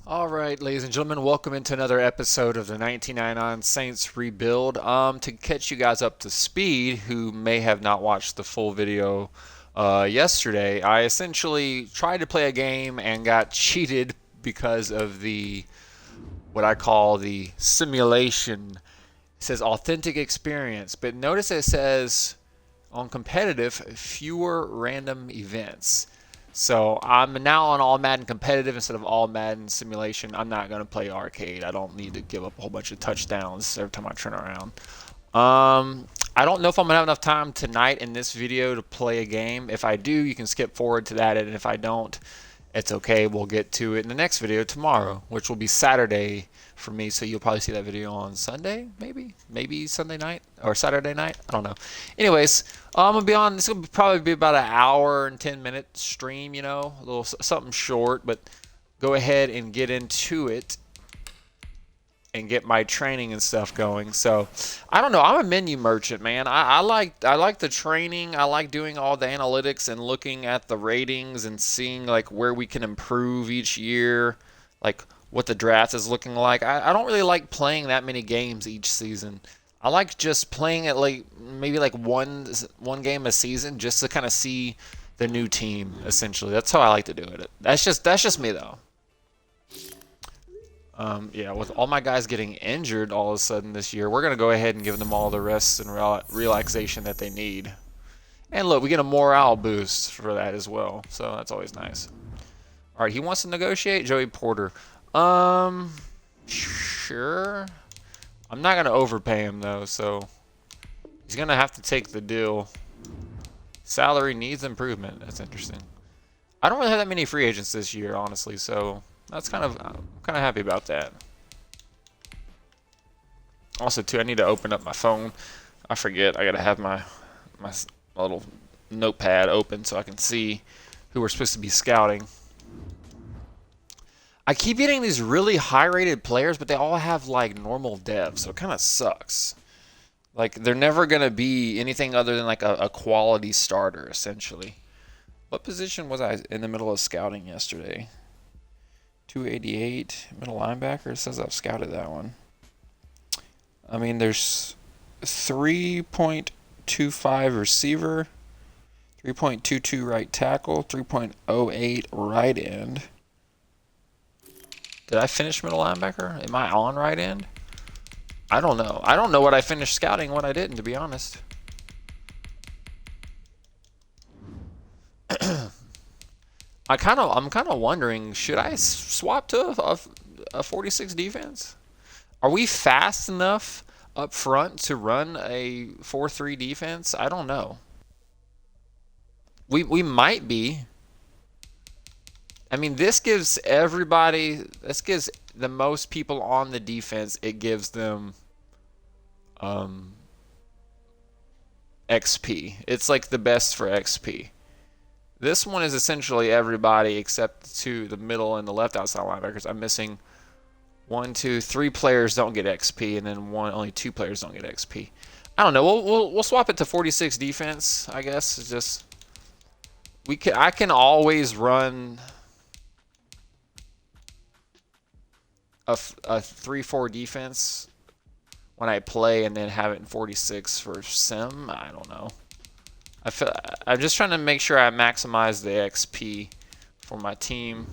All right, ladies and gentlemen, welcome into another episode of the 1999 Saints Rebuild. To catch you guys up to speed, who may have not watched the full video yesterday, I essentially tried to play a game and got cheated because of the what I call the simulation. It says authentic experience, but notice it says on competitive fewer random events. So I'm now on All Madden competitive instead of All Madden simulation. I'm not going to play arcade. I don't need to give up a whole bunch of touchdowns every time I turn around. I don't know if I'm going to have enough time tonight in this video to play a game. If I do, you can skip forward to that. And if I don't, it's okay. We'll get to it in the next video tomorrow, which will be Saturday for me. So you'll probably see that video on Sunday, maybe Sunday night or Saturday night. I don't know. Anyways, I'm gonna be on. This will probably be about an hour and 10-minute stream. A little something short, but go ahead and get into it and get my training and stuff going. So I don't know. I'm a menu merchant, man. I like the training. I like doing all the analytics and looking at the ratings and seeing like where we can improve each year, like what the draft is looking like. I don't really like playing that many games each season. I like just playing it like maybe like one game a season just to kind of see the new team. Essentially, that's how I like to do it. That's just me though. Yeah, with all my guys getting injured all of a sudden this year, we're going to go ahead and give them all the rest and relaxation that they need. And look, we get a morale boost for that as well, so that's always nice. All right, he wants to negotiate, Joey Porter. Sure. I'm not going to overpay him, though, so he's going to have to take the deal. Salary needs improvement. That's interesting. I don't really have that many free agents this year, honestly, so I'm kind of happy about that. Also, too, I need to open up my phone. I forget. I gotta have my little notepad open so I can see who we're supposed to be scouting. I keep getting these really high-rated players, but they all have like normal devs, so it kind of sucks. Like they're never gonna be anything other than like a quality starter, essentially. What position was I in the middle of scouting yesterday? 288 middle linebacker. It says I've scouted that one. I mean, there's 3.25 receiver, 3.22 right tackle, 3.08 right end. Did I finish middle linebacker? Am I on right end? I don't know. I don't know what I finished scouting and what I didn't, to be honest. I'm kind of wondering, should I swap to a 46 defense? Are we fast enough up front to run a 4-3 defense? I don't know. We might be. I mean, this gives the most people on the defense, it gives them XP. It's like the best for XP. This one is essentially everybody except to the middle and the left outside linebackers. I'm missing 1, 2, 3 players don't get XP, and then only 2 players don't get XP. I don't know. We'll swap it to 46 defense. I guess it's just I can always run a 3-4 defense when I play, and then have it in 46 for sim. I don't know. I'm just trying to make sure I maximize the XP for my team.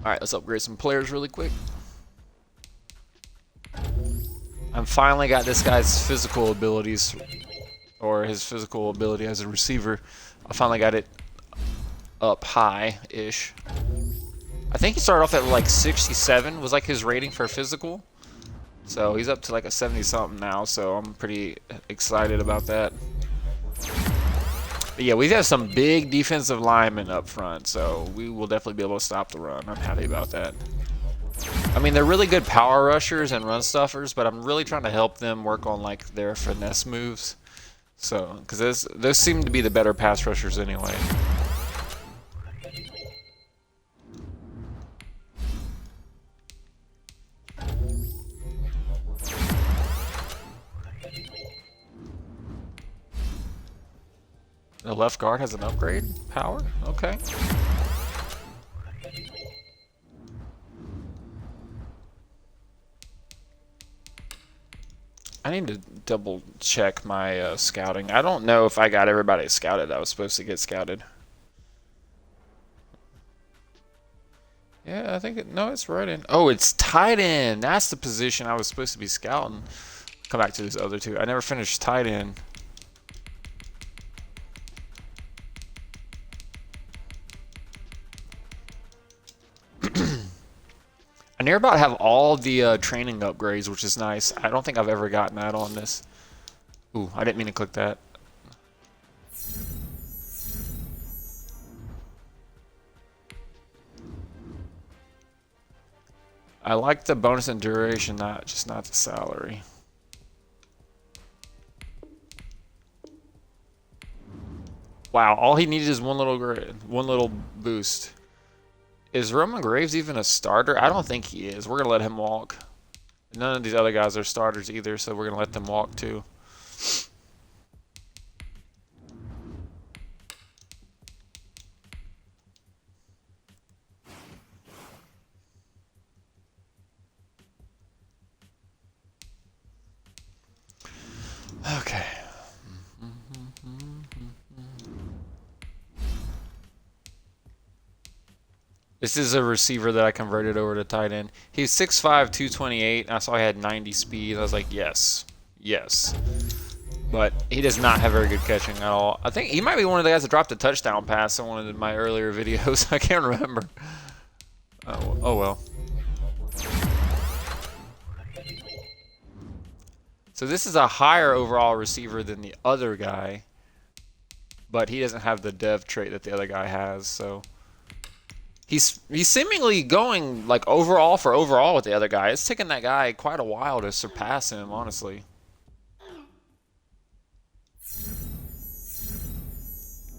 Alright, let's upgrade some players really quick. I've finally got this guy's physical abilities, or his physical ability as a receiver. I finally got it up high-ish. I think he started off at like 67, was like his rating for physical. So he's up to like a 70-something now, so I'm pretty excited about that. But yeah, we have some big defensive linemen up front, so we will definitely be able to stop the run. I'm happy about that. I mean, they're really good power rushers and run stuffers, but I'm really trying to help them work on like their finesse moves. So, because those seem to be the better pass rushers anyway. The left guard has an upgrade? Power? Okay. need to double check my scouting. I don't know if I got everybody scouted that was supposed to get scouted. Yeah, I think no, it's right in. Oh, it's tight end. That's the position I was supposed to be scouting. Come back to these other two. I never finished tight end. I near about have all the training upgrades, which is nice. I don't think I've ever gotten that on this. Ooh, I didn't mean to click that. I like the bonus and duration, not the salary. Wow, all he needed is one little boost. Is Roman Graves even a starter? I don't think he is. We're gonna let him walk. None of these other guys are starters either, so we're gonna let them walk too. Okay. This is a receiver that I converted over to tight end. He's 6'5", 228. I saw he had 90 speed. I was like, yes, yes. But he does not have very good catching at all. I think he might be one of the guys that dropped a touchdown pass in one of my earlier videos. I can't remember. Oh well. So this is a higher overall receiver than the other guy, but he doesn't have the dev trait that the other guy has. So he's seemingly going like overall for overall with the other guy. It's taken that guy quite a while to surpass him, honestly.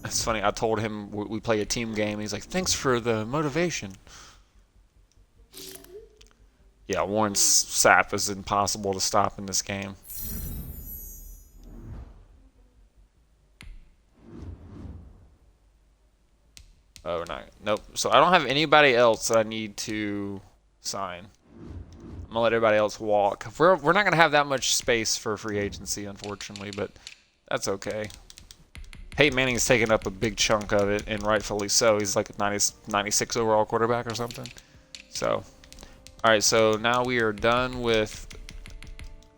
It's funny. I told him we play a team game. He's like, "Thanks for the motivation." Yeah, Warren Sapp is impossible to stop in this game. Oh, not. Nope. So I don't have anybody else that I need to sign. I'm gonna let everybody else walk. We're not gonna have that much space for free agency, unfortunately, but that's okay. Peyton Manning's taking up a big chunk of it, and rightfully so. He's like a 96 overall quarterback or something. So, all right. So now we are done with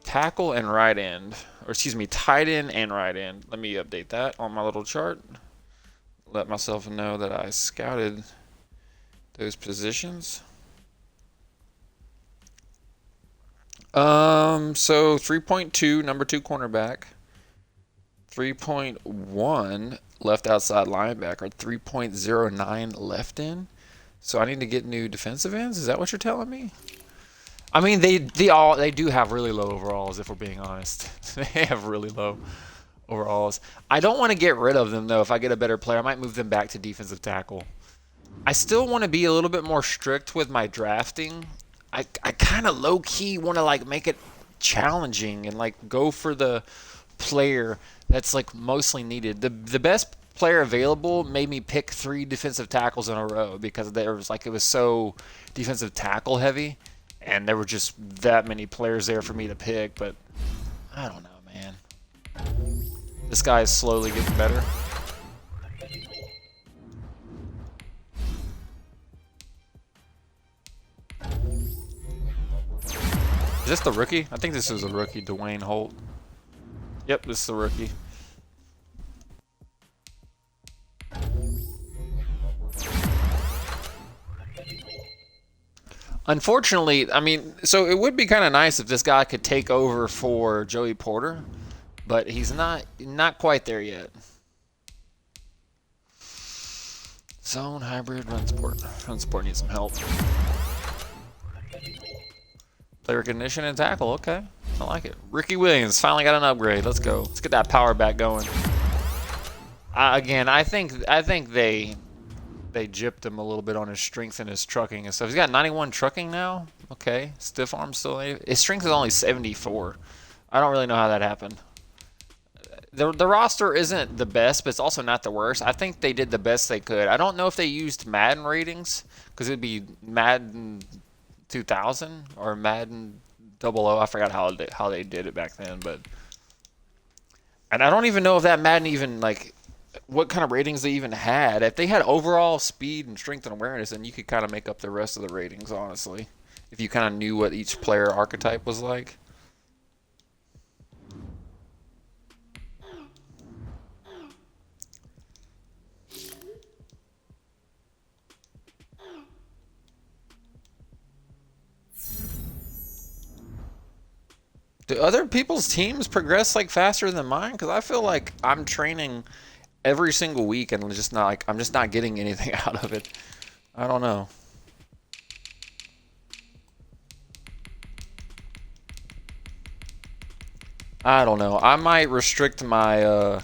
tackle and right end, or excuse me, tight end and right end. Let me update that on my little chart. Let myself know that I scouted those positions. So 3.2, number 2 cornerback. 3.1 left outside linebacker. 3.09 left end. So I need to get new defensive ends. Is that what you're telling me? I mean, they do have really low overalls, if we're being honest. They have really low overalls. I don't want to get rid of them, though. If I get a better player, I might move them back to defensive tackle. I still want to be a little bit more strict with my drafting. I kind of low-key want to, like, make it challenging and, like, go for the player that's, like, mostly needed. The best player available made me pick 3 defensive tackles in a row because there was, like, it was so defensive tackle heavy, and there were just that many players there for me to pick, but I don't know, man. This guy is slowly getting better. Is this the rookie? I think this is a rookie, Dwayne Holt. Yep, this is the rookie. Unfortunately, I mean, so it would be kind of nice if this guy could take over for Joey Porter, but he's not quite there yet. Zone, hybrid, run support. Run support needs some help. Play recognition and tackle. Okay, I like it. Ricky Williams finally got an upgrade. Let's go. Let's get that power back going. Again, I think they gypped him a little bit on his strength and his trucking and stuff. He's got 91 trucking now. Okay, stiff arm still. His strength is only 74. I don't really know how that happened. The roster isn't the best, but it's also not the worst. I think they did the best they could. I don't know if they used Madden ratings, because it'd be Madden 2000 or Madden Double O. I forgot how they did it back then, but and I don't even know if that Madden even like what kind of ratings they even had. If they had overall speed and strength and awareness, then you could kind of make up the rest of the ratings, honestly. If you kind of knew what each player archetype was like. Do other people's teams progress like faster than mine? Because I feel like I'm training every single week and just not like I'm just not getting anything out of it. I don't know. I don't know. I might restrict my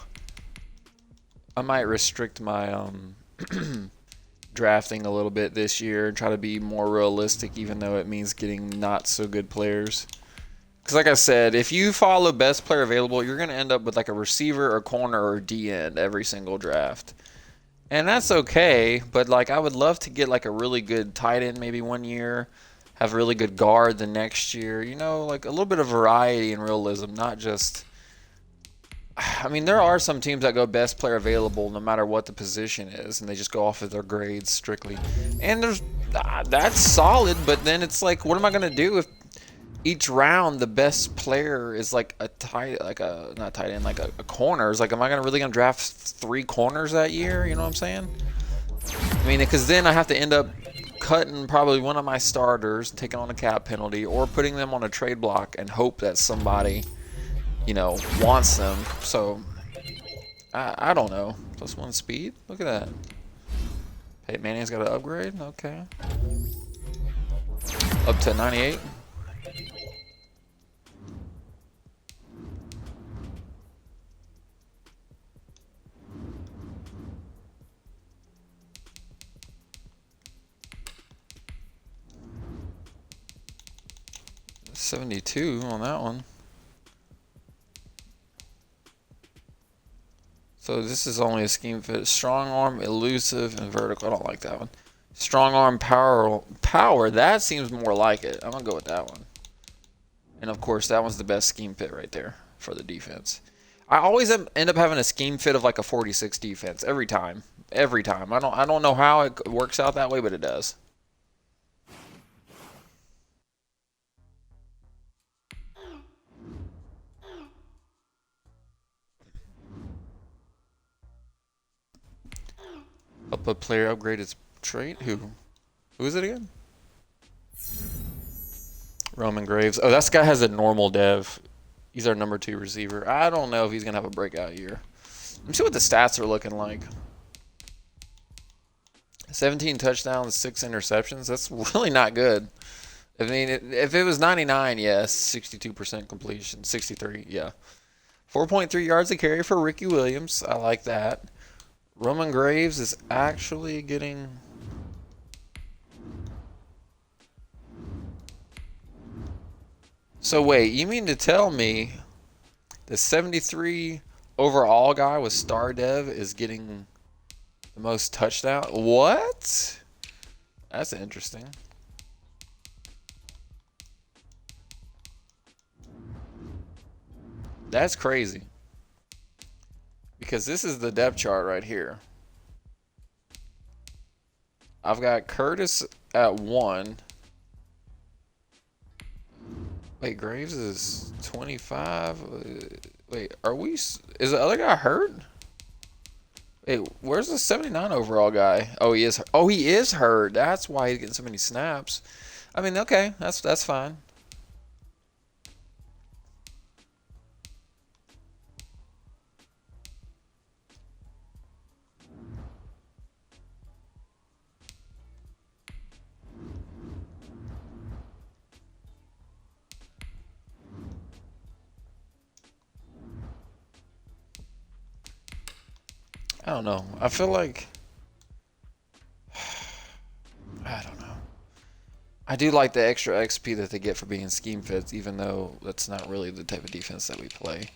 drafting a little bit this year and try to be more realistic, even though it means getting not so good players. Because like I said, if you follow best player available, you're going to end up with like a receiver, a corner, or a D end every single draft. And that's okay, but like I would love to get like a really good tight end maybe one year, have a really good guard the next year, you know, like a little bit of variety and realism, not just I mean, there are some teams that go best player available no matter what the position is, and they just go off of their grades strictly. And that's solid, but then it's like, what am I gonna do if each round the best player is like a tight, like a not tight end, like a corner? It's like, am I really gonna draft 3 corners that year? You know what I'm saying? I mean, because then I have to end up cutting probably one of my starters, taking on a cap penalty, or putting them on a trade block and hope that somebody, you know, wants them. So I don't know. +1 speed. Look at that. Peyton Manning's got an upgrade. Okay. Up to 98. $72 on that one. So this is only a scheme fit. Strong arm, elusive, and vertical. I don't like that one. Strong arm, power. That seems more like it. I'm gonna go with that one. And of course, that one's the best scheme fit right there for the defense. I always end up having a scheme fit of like a 46 defense every time. Every time. I don't know how it works out that way, but it does. Up a player upgrade its trait. Who? Who is it again? Roman Graves. Oh, that guy has a normal dev. He's our #2 receiver. I don't know if he's gonna have a breakout year. Let me see what the stats are looking like. 17 touchdowns, 6 interceptions. That's really not good. I mean, if it was 99, yes, 62% completion, 63, yeah. 4.3 yards a carry for Ricky Williams. I like that. Roman Graves is actually getting. So wait, you mean to tell me the 73 overall guy with star dev is getting the most touchdown? What? That's interesting. That's crazy. Because this is the depth chart right here. I've got Curtis at 1. Wait, Graves is 25. Wait, are we? Is the other guy hurt? Wait, where's the 79 overall guy? Oh, he is. Oh, he is hurt. That's why he's getting so many snaps. I mean, okay, that's fine. I don't know. I feel like I don't know. I do like the extra XP that they get for being scheme fits, even though that's not really the type of defense that we play.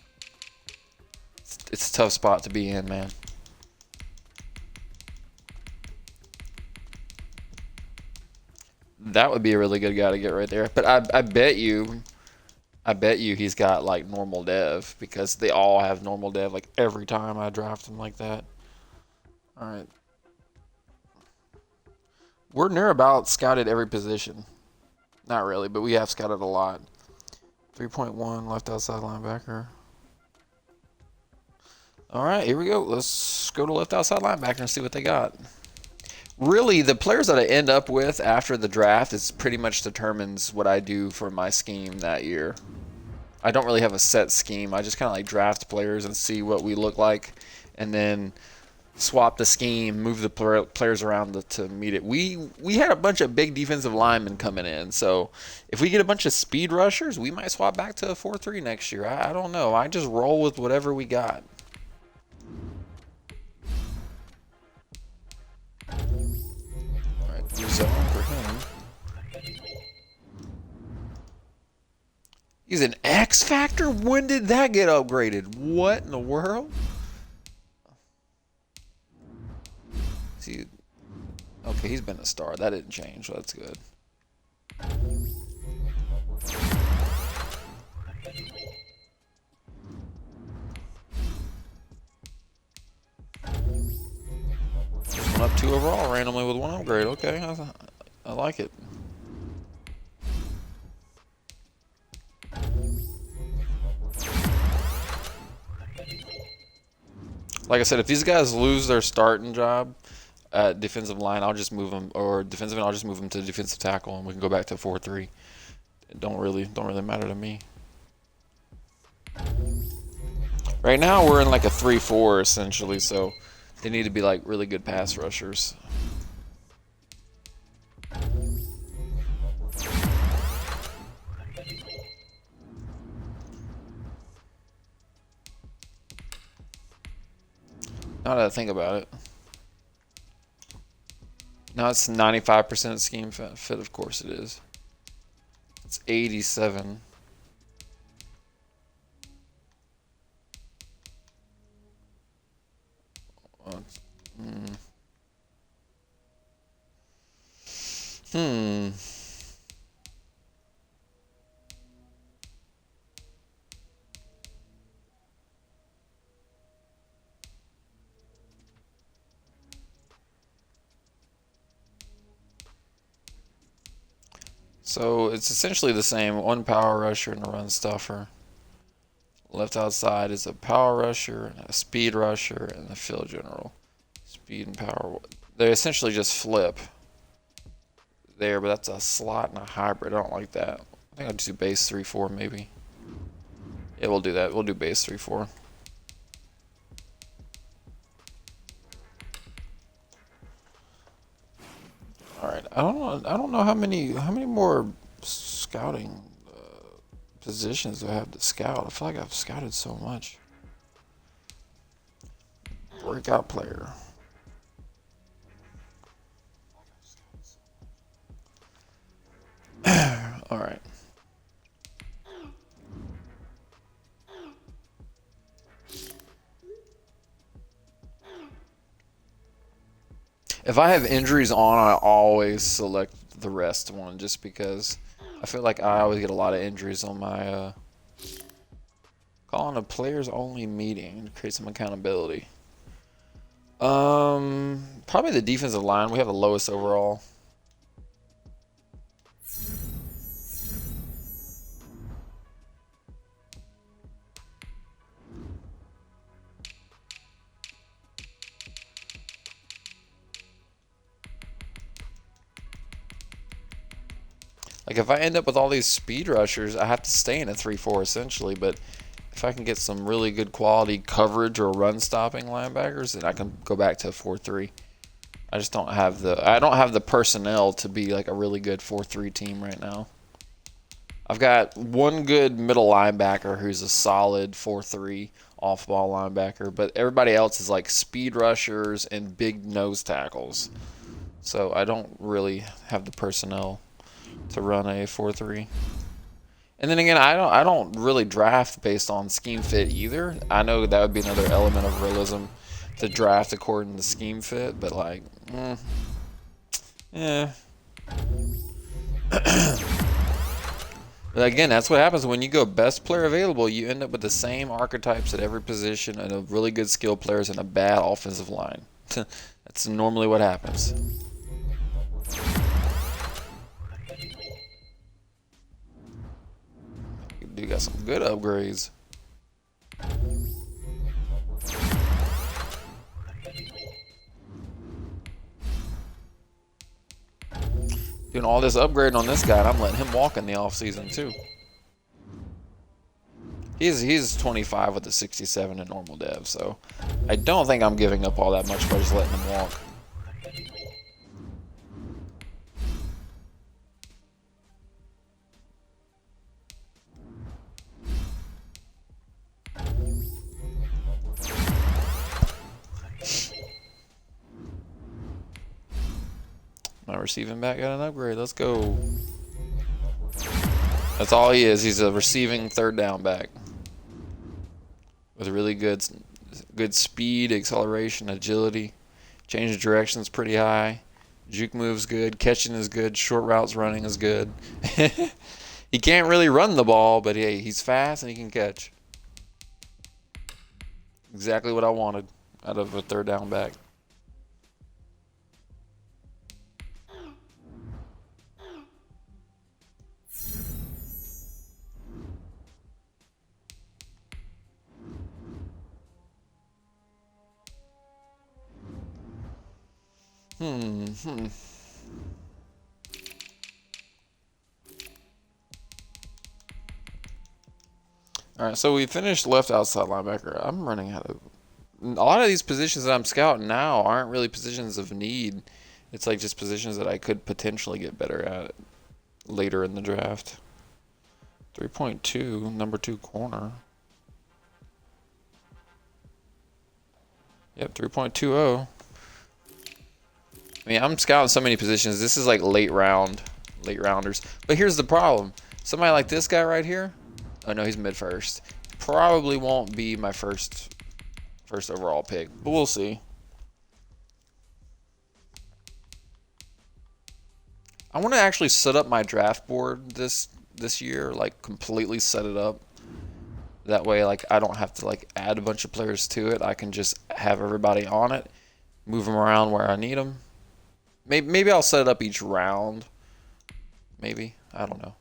It's a tough spot to be in, man. That would be a really good guy to get right there. But I bet you I bet you he's got like normal dev because they all have normal dev like every time I draft them like that. All right. We're near about scouted every position. Not really, but we have scouted a lot. 3.1 left outside linebacker. All right, here we go. Let's go to left outside linebacker and see what they got. Really, the players that I end up with after the draft is pretty much determines what I do for my scheme that year. I don't really have a set scheme. I just kind of like draft players and see what we look like, and then swap the scheme, move the players around to meet it. We had a bunch of big defensive linemen coming in, so if we get a bunch of speed rushers, we might swap back to a 4-3 next year. I don't know. I just roll with whatever we got. All right, zone for him. He's an X Factor? When did that get upgraded? What in the world? See, okay, he's been a star. That didn't change, so that's good. Just went up 2 overall randomly with 1 upgrade. Okay, I like it. Like I said, if these guys lose their starting job at defensive line, I'll just move them, or defensive end, I'll just move them to defensive tackle, and we can go back to 4-3. It don't really matter to me. Right now we're in like a 3-4 essentially, so they need to be like really good pass rushers. Now that I think about it. Now it's 95% scheme fit, of course it is. It's 87. So it's essentially the same. 1 power rusher and a run stuffer. Left outside is a power rusher, a speed rusher, and a field general. Speed and power. They essentially just flip there, but that's a slot and a hybrid. I don't like that. I think I'll just do base 3-4 maybe. Yeah, we'll do that. We'll do base 3-4. All right. I don't know how many more scouting positions do I have to scout. I feel like I've scouted so much. Breakout player. All right. If I have injuries on, I always select the rest one just because I feel like I always get a lot of injuries on my calling a players only meeting to create some accountability. Probably the defensive line. We have the lowest overall. Like if I end up with all these speed rushers, I have to stay in a 3-4 essentially, but if I can get some really good quality coverage or run stopping linebackers, then I can go back to a 4-3. I just don't have the personnel to be like a really good 4-3 team right now. I've got one good middle linebacker who's a solid 4-3 off-ball linebacker, but everybody else is like speed rushers and big nose tackles. So I don't really have the personnel to run a 4-3. And then again, I don't really draft based on scheme fit either. I know that would be another element of realism to draft according to scheme fit, but like, yeah. But again, that's what happens when you go best player available. You end up with the same archetypes at every position and a really good skill players and a bad offensive line. That's normally what happens. You got some good upgrades. Doing all this upgrading on this guy, and I'm letting him walk in the offseason too. He's 25 with a 67 in normal dev, so I don't think I'm giving up all that much by just letting him walk. My receiving back got an upgrade. Let's go. That's all he is. He's a receiving third down back with really good speed, acceleration, agility. Change of direction's pretty high. Juke move's good. Catching is good. Short routes running is good. He can't really run the ball, but hey, he's fast and he can catch. Exactly what I wanted out of a third down back. Alright, so we finished left outside linebacker. I'm running out of... A lot of these positions that I'm scouting now aren't really positions of need. It's like just positions that I could potentially get better at later in the draft. 3.2, number 2 corner. Yep, 3.20. I mean, I'm scouting so many positions. This is like late rounders. But here's the problem. Somebody like this guy right here. Oh no, he's mid first. Probably won't be my first overall pick, but we'll see. I want to actually set up my draft board this year, like completely set it up. That way, like I don't have to like add a bunch of players to it. I can just have everybody on it, move them around where I need them. Maybe I'll set it up each round. Maybe. I don't know.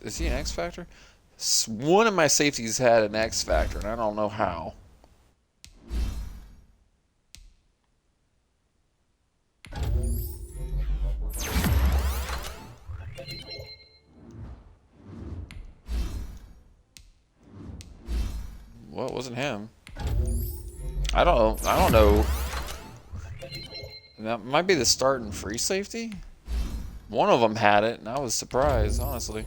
Is he an X Factor? One of my safeties had an X Factor, and I don't know how. Well, it wasn't him. I don't know. That might be the starting free safety. One of them had it, and I was surprised, honestly.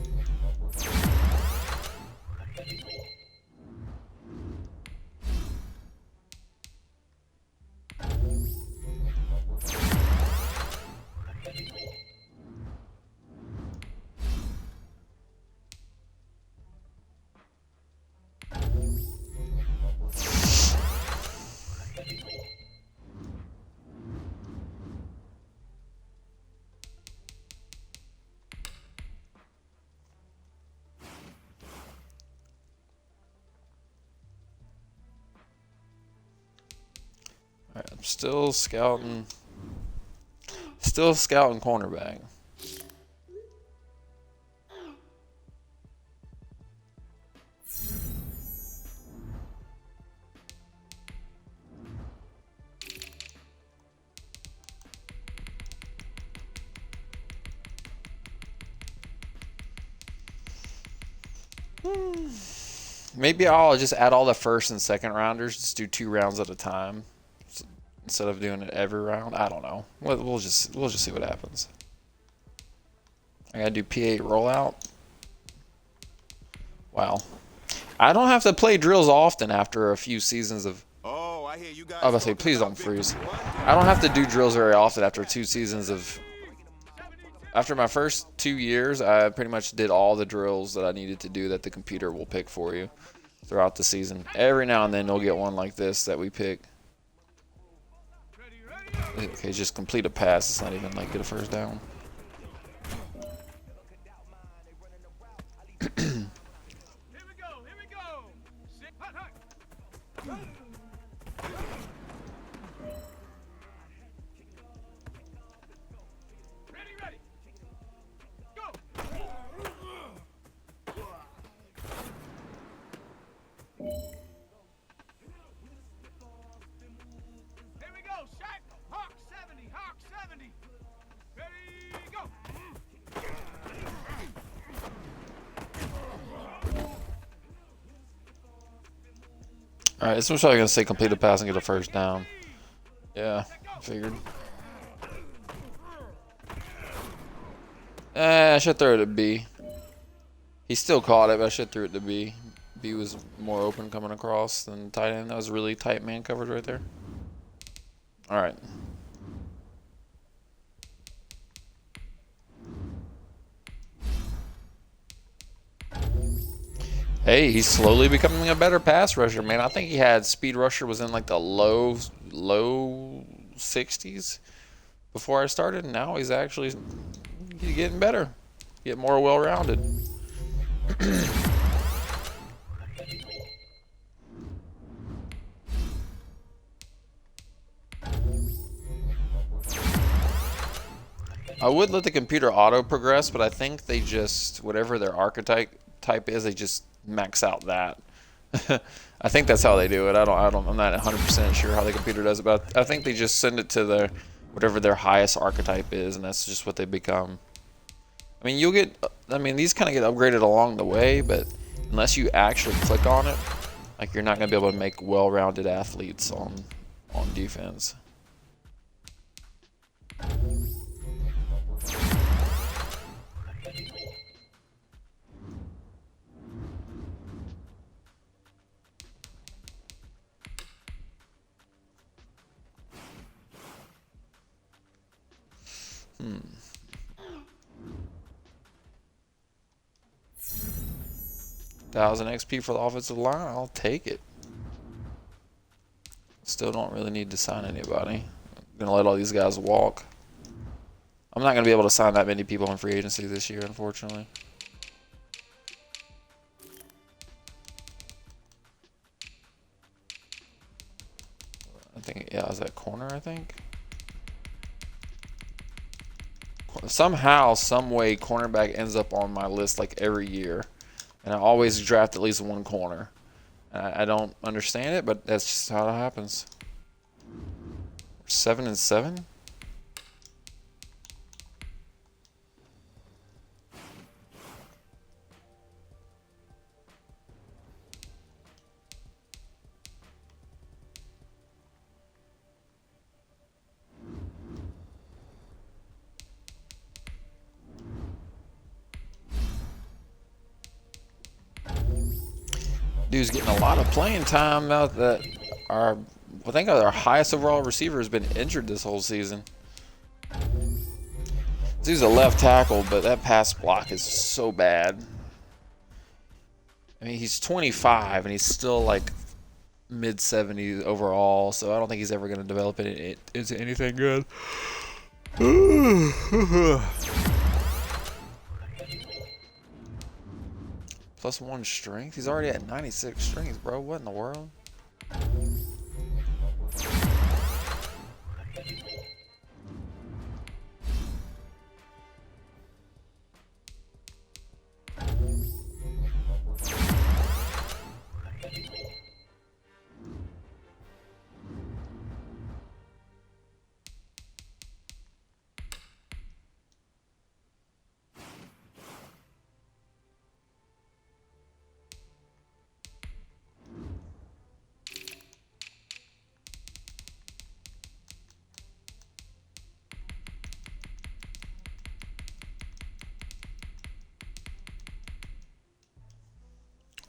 Alright, I'm still scouting. Still scouting cornerback. Maybe I'll just add all the first and second rounders. Just do 2 rounds at a time instead of doing it every round. I don't know. We'll just see what happens. I gotta do P8 rollout. Wow. I don't have to play drills often after a few seasons of. Oh, I hear you guys. I was about to say, please don't freeze. I don't have to do drills very often after 2 seasons of After my first 2 years, I pretty much did all the drills that I needed to do that the computer will pick for you throughout the season. Every now and then you'll get one like this that we pick. Okay, just complete a pass. It's not even like get a first down. Alright, this one's probably going to say complete a pass and get a first down. Yeah, figured. I should throw it to B. He still caught it, but I should throw it to B. B was more open coming across than tight end. That was really tight man coverage right there. Alright. Hey, he's slowly becoming a better pass rusher, man. I think he had speed rusher was in like the low 60s before I started, and now he's getting better, get more well-rounded. I would let the computer auto progress, but I think they just whatever their archetype is, they just max out that. I think that's how they do it. I'm not 100% sure how the computer does it, but I think they just send it to whatever their highest archetype is, and that's just what they become. I mean, these kind of get upgraded along the way, but unless you actually click on it, like you're not going to be able to make well-rounded athletes on defense. Hmm. 1,000 XP for the offensive line. I'll take it. Still don't really need to sign anybody. I'm gonna let all these guys walk. I'm not gonna be able to sign that many people in free agency this year, unfortunately. I think, yeah, is that corner, I think? Somehow, some way, cornerback ends up on my list like every year. And I always draft at least one corner. I don't understand it, but that's just how it happens. 7-7? Dude's getting a lot of playing time now that I think our highest overall receiver has been injured this whole season. Dude's a left tackle, but that pass block is so bad. I mean, he's 25 and he's still like mid-70s overall, so I don't think he's ever going to develop it into anything good. +1 strength? He's already at 96 strength, bro. What in the world?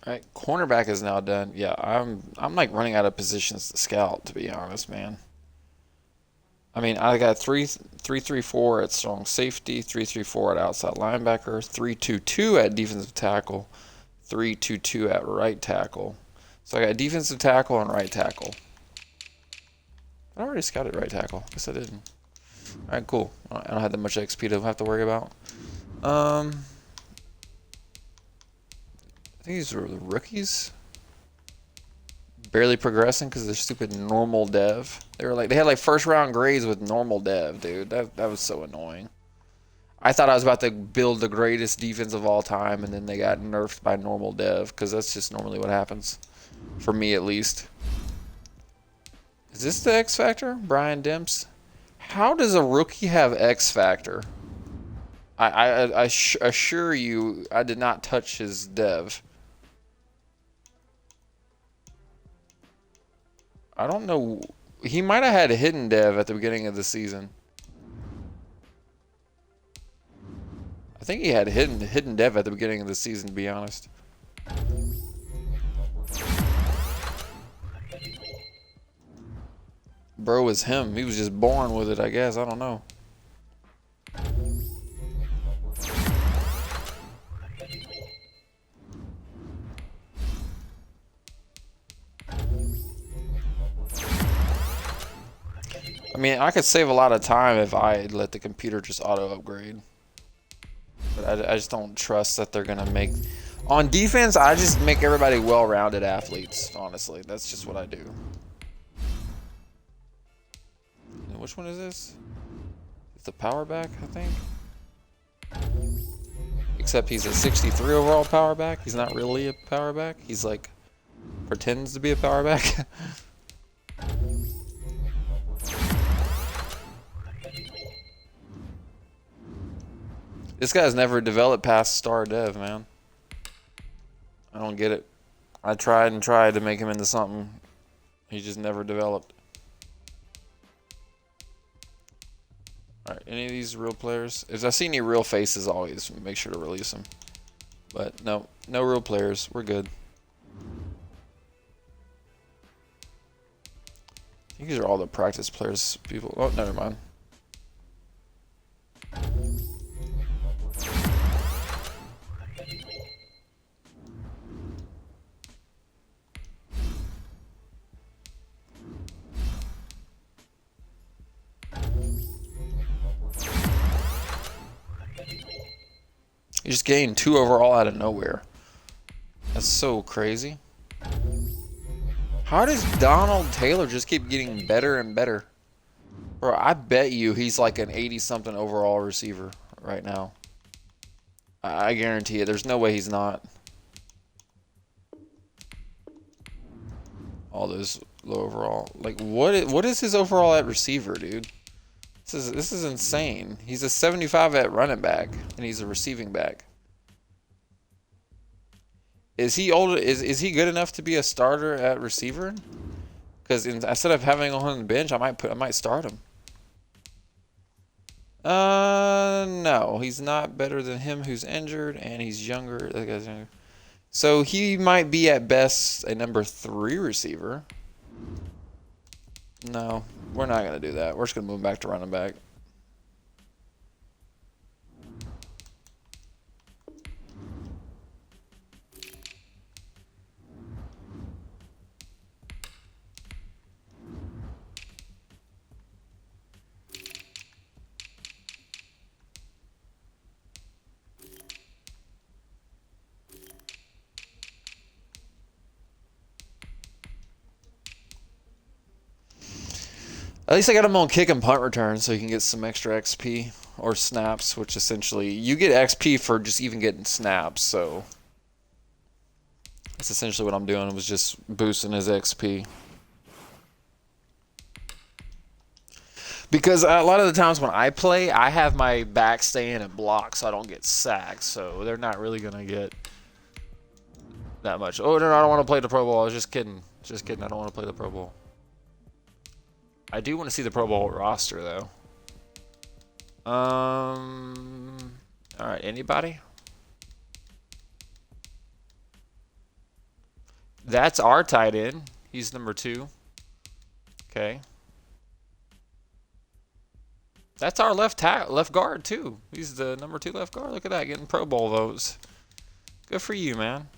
All right, cornerback is now done. Yeah, I'm like running out of positions to scout, to be honest, man. I mean, I got 3-3-4 at strong safety, 3-3-4 at outside linebacker, 3-2-2 at defensive tackle, 3-2-2 at right tackle. So I got defensive tackle and right tackle. I already scouted right tackle. Guess I didn't. All right, cool. I don't have that much XP to have to worry about. I think these are the rookies. Barely progressing because they're stupid normal dev. They had like first round grades with normal dev, dude. That was so annoying. I thought I was about to build the greatest defense of all time, and then they got nerfed by normal dev because that's just normally what happens, for me at least. Is this the X Factor? Brian Demps? How does a rookie have X Factor? I assure you, I did not touch his dev. I don't know. He might have had a hidden dev at the beginning of the season. I think he had hidden dev at the beginning of the season, to be honest. Bro is him. He was just born with it, I guess. I don't know. I mean, I could save a lot of time if I let the computer just auto upgrade. But I just don't trust that they're going to make... On defense, I just make everybody well-rounded athletes, honestly. That's just what I do. And which one is this? It's the power back, I think. Except he's a 63 overall power back. He's not really a power back. He's like... pretends to be a power back. This guy's never developed past star dev, man. I don't get it. I tried and tried to make him into something. He just never developed. Alright, any of these real players? If I see any real faces, I'll always make sure to release them. But no real players. We're good. I think these are all the practice players. People. Oh, never mind. You just gained 2 overall out of nowhere. That's so crazy. How does Donald Taylor just keep getting better and better? Bro, I bet you he's like an 80-something overall receiver right now. I guarantee it. There's no way he's not. All those low overall. Like, what is his overall at receiver, dude? This is insane. He's a 75 at running back, and he's a receiving back. Is he old? Is he good enough to be a starter at receiver? Because instead of having him on the bench, I might start him. No, he's not better than him who's injured, and he's younger. That guy's younger. So he might be at best a number 3 receiver. No, we're not going to do that. We're just going to move back to running back. At least I got him on kick and punt return so you can get some extra XP or snaps, which essentially you get XP for just even getting snaps. So that's essentially what I'm doing, was just boosting his XP. Because a lot of the times when I play, I have my back staying and block so I don't get sacked. So they're not really going to get that much. Oh, no, I don't want to play the Pro Bowl. I was just kidding. Just kidding. I don't want to play the Pro Bowl. I do want to see the Pro Bowl roster, though. All right, anybody? That's our tight end. He's number 2. Okay. That's our left guard too. He's the #2 left guard. Look at that, getting Pro Bowl votes. Good for you, man.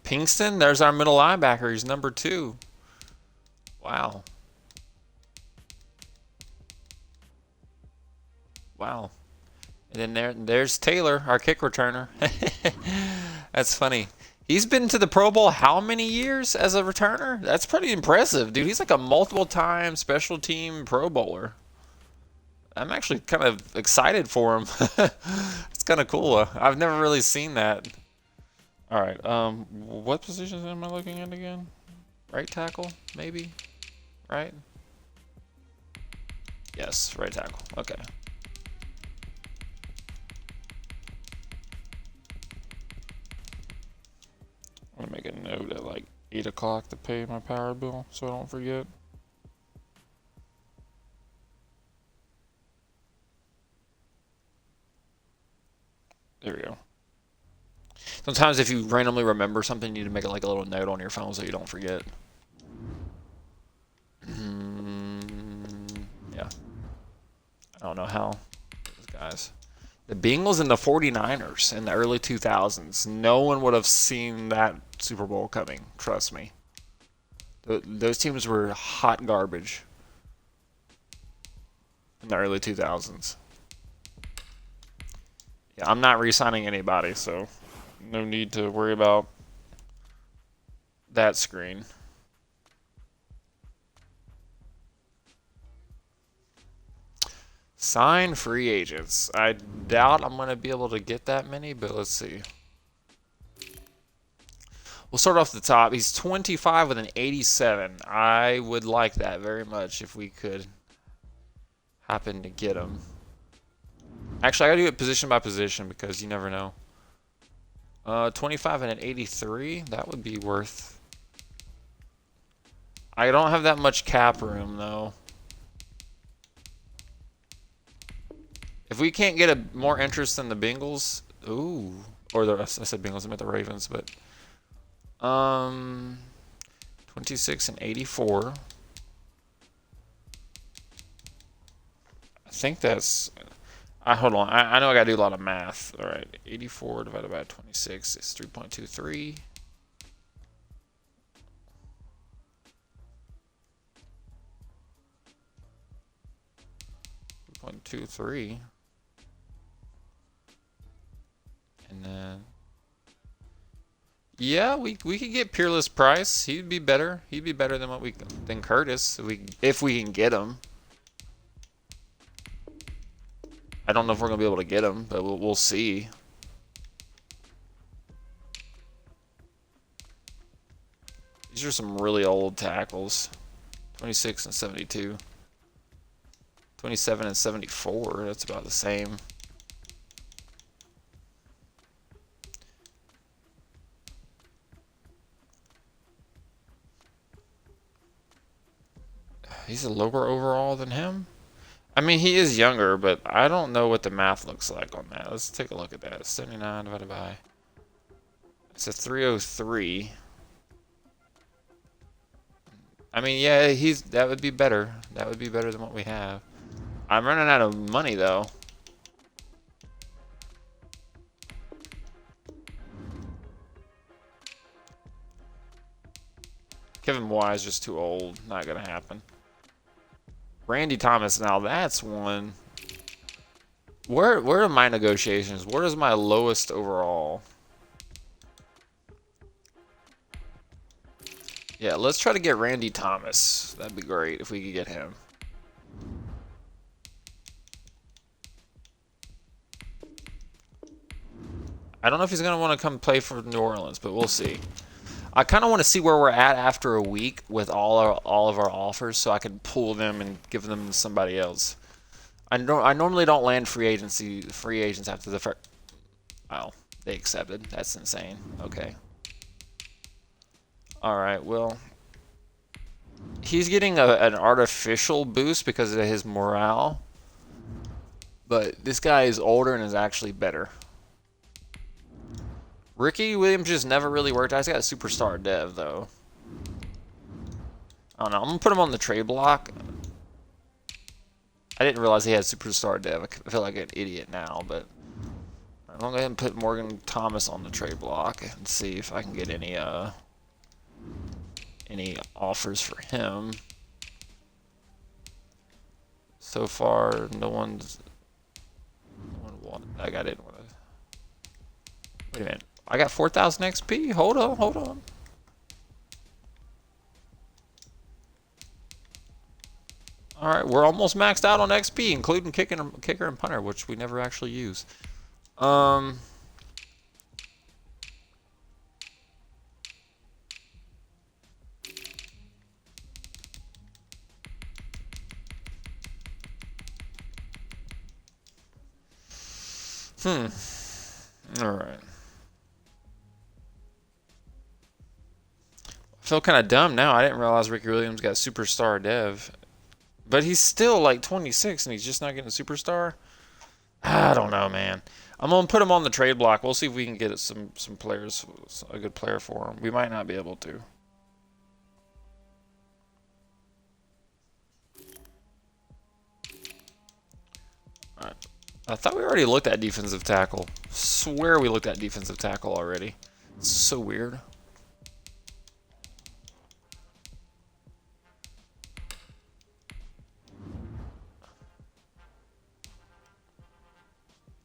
Pinkston, there's our middle linebacker. He's #2. Wow. Wow. And then there's Taylor, our kick returner. That's funny. He's been to the Pro Bowl how many years as a returner? That's pretty impressive, dude. He's like a multiple-time special team Pro Bowler. I'm actually kind of excited for him. It's kind of cool. I've never really seen that. All right. What positions am I looking at again? Right tackle, maybe? Right? Yes, right tackle. Okay. I'm gonna make a note at like 8 o'clock to pay my power bill so I don't forget. There we go. Sometimes if you randomly remember something, you need to make like a little note on your phone so you don't forget. Yeah. I don't know how. Those guys. The Bengals and the 49ers in the early 2000s. No one would have seen that Super Bowl coming. Trust me. Those teams were hot garbage in the early 2000s. Yeah, I'm not re-signing anybody, so no need to worry about that screen. Sign free agents. I doubt I'm going to be able to get that many, but let's see. We'll start off the top. He's 25 with an 87. I would like that very much if we could happen to get him. Actually, I got to do it position by position because you never know. 25 and an 83. That would be worth. I don't have that much cap room, though. If we can't get more interest than the Bengals, ooh, or I said Bengals, I meant the Ravens, but 26 and 84. I think that's. Hold on. I know I gotta do a lot of math. All right, 84 divided by 26 is 3.23. 3.23. And then, yeah, we could get Peerless Price. He'd be better. He'd be better than Curtis if we can get him. I don't know if we're gonna be able to get him, but we'll see. These are some really old tackles. 26 and 72. 27 and 74. That's about the same. He's a lower overall than him? I mean, he is younger, but I don't know what the math looks like on that. Let's take a look at that. 79 divided by... It's a 303. I mean, yeah, that would be better. That would be better than what we have. I'm running out of money, though. Kevin Moy is just too old. Not going to happen. Randy Thomas, now that's one. Where are my negotiations? Where is my lowest overall? Yeah, let's try to get Randy Thomas. That'd be great if we could get him. I don't know if he's going to want to come play for New Orleans, but we'll see. I kind of want to see where we're at after a week with all of our offers, so I can pull them and give them to somebody else. I normally don't land free agents after the first. Oh, they accepted. That's insane. Okay. All right. Well, he's getting an artificial boost because of his morale, but this guy is older and is actually better. Ricky Williams just never really worked out. He's got a superstar dev, though. I don't know. I'm going to put him on the trade block. I didn't realize he had superstar dev. I feel like an idiot now, but I'm going to go ahead and put Morgan Thomas on the trade block and see if I can get any offers for him. So far, no one won. I didn't want to. Wait a minute. I got 4,000 XP. Hold on. All right, we're almost maxed out on XP, including kicker and punter, which we never actually use. All right. I feel kind of dumb now. I didn't realize Ricky Williams got superstar dev. But he's still like 26 and he's just not getting a superstar. I don't know, man. I'm going to put him on the trade block. We'll see if we can get some players, a good player for him. We might not be able to. All right. I thought we already looked at defensive tackle. Swear we looked at defensive tackle already. It's so weird.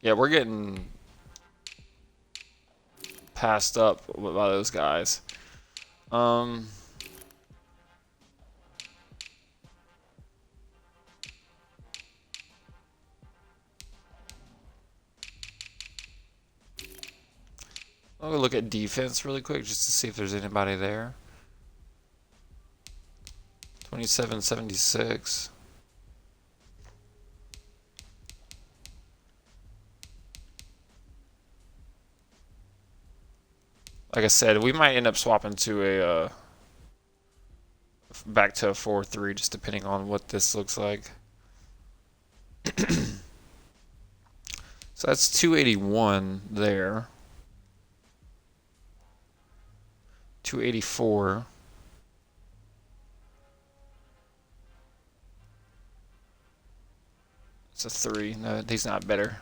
Yeah, we're getting passed up by those guys. I'll go look at defense really quick just to see if there's anybody there. 2776. Like I said, we might end up swapping to a back to a 4-3, just depending on what this looks like. So that's 281 there. 284. It's a 3. No, he's not better.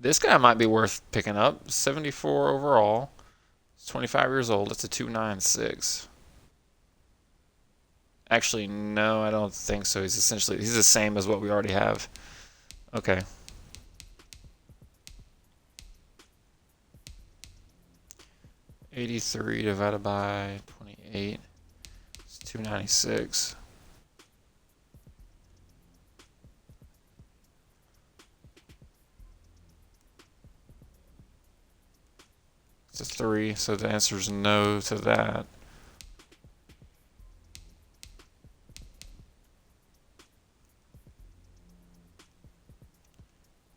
This guy might be worth picking up. 74 overall. He's 25 years old. It's a 296. Actually, no, I don't think so. He's the same as what we already have. Okay. $83 divided by 28. It's 296. It's a 3, so the answer is no to that.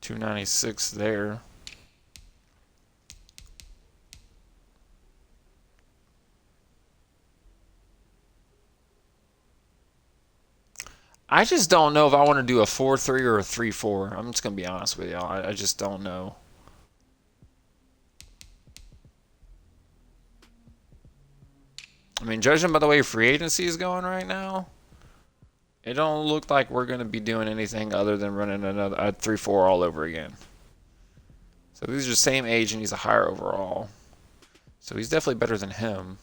$296 there. I just don't know if I want to do a 4-3 or a 3-4. I'm just gonna be honest with y'all. I just don't know. I mean, judging by the way free agency is going right now, it don't look like we're going to be doing anything other than running a 3-4 all over again. So these are the same age and he's a higher overall. So he's definitely better than him.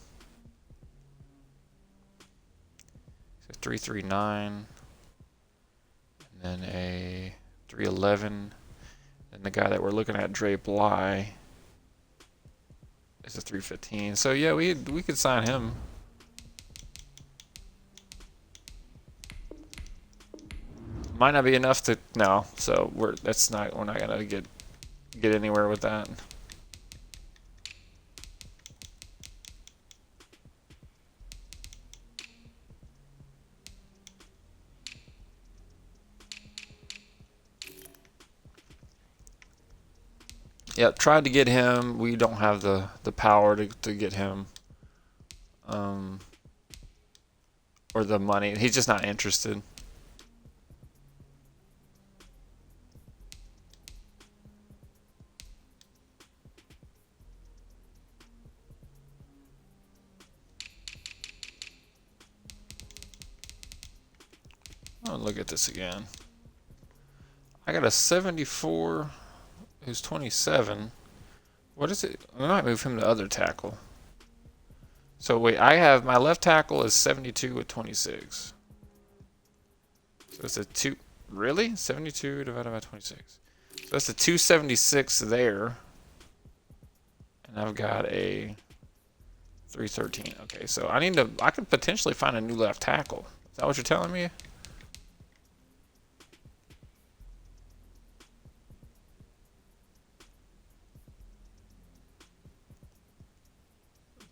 So 339. And then a 311. And the guy that we're looking at, Dre Bly, is a 315. So yeah, we could sign him. Might not be enough to no. So we're not gonna get anywhere with that. Yep, tried to get him. We don't have the power to get him. or the money. He's just not interested. Oh, look at this again. I got a 74 who's 27. What is it? I might move him to other tackle. So wait, I have my left tackle is 72 with 26. So it's a 2. Really? 72 divided by 26. So that's a 276 there. And I've got a 313. Okay, so I could potentially find a new left tackle. Is that what you're telling me?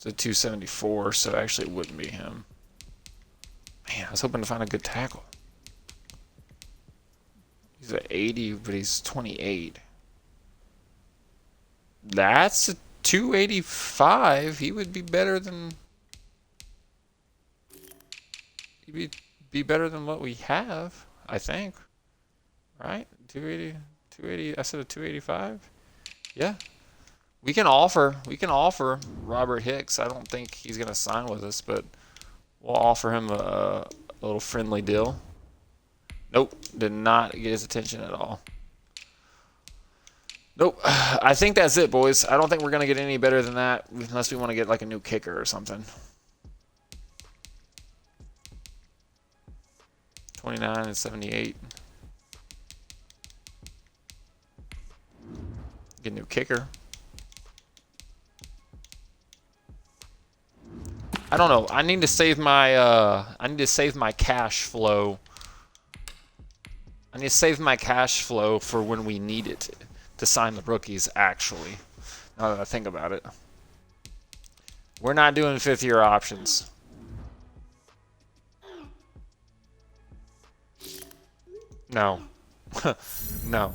It's a 274, so actually it wouldn't be him. Man, I was hoping to find a good tackle. He's at 80, but he's 28. That's a 285. He would be better than... He'd be better than what we have, I think. Right? 280, I said a 285? Yeah. We can offer Robert Hicks. I don't think he's going to sign with us, but we'll offer him a little friendly deal. Nope, did not get his attention at all. Nope, I think that's it, boys. I don't think we're going to get any better than that unless we want to get like a new kicker or something. 29 and 78. Get a new kicker. I don't know. I need to save my cash flow. I need to save my cash flow for when we need it to sign the rookies, actually. Now that I think about it. We're not doing fifth-year options. No. No.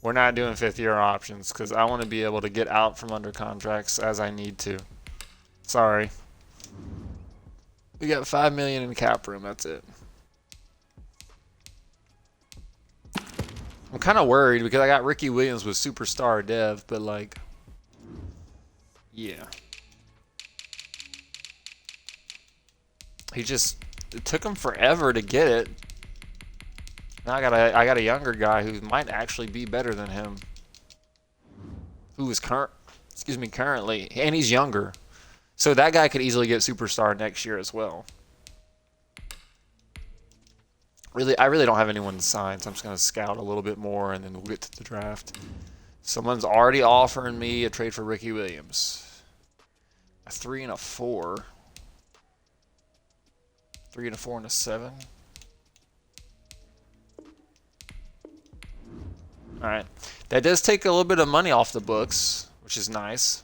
We're not doing fifth-year options because I want to be able to get out from under contracts as I need to. Sorry. We got $5 million in cap room. That's it. I'm kind of worried because I got Ricky Williams with superstar dev, but like, yeah, it took him forever to get it. Now I got a younger guy who might actually be better than him, who is currently, and he's younger. So that guy could easily get superstar next year as well. I really don't have anyone to sign, so I'm just going to scout a little bit more, and then we'll get to the draft. Someone's already offering me a trade for Ricky Williams. A 3 and a 4. 3 and a 4 and a 7. All right. That does take a little bit of money off the books, which is nice.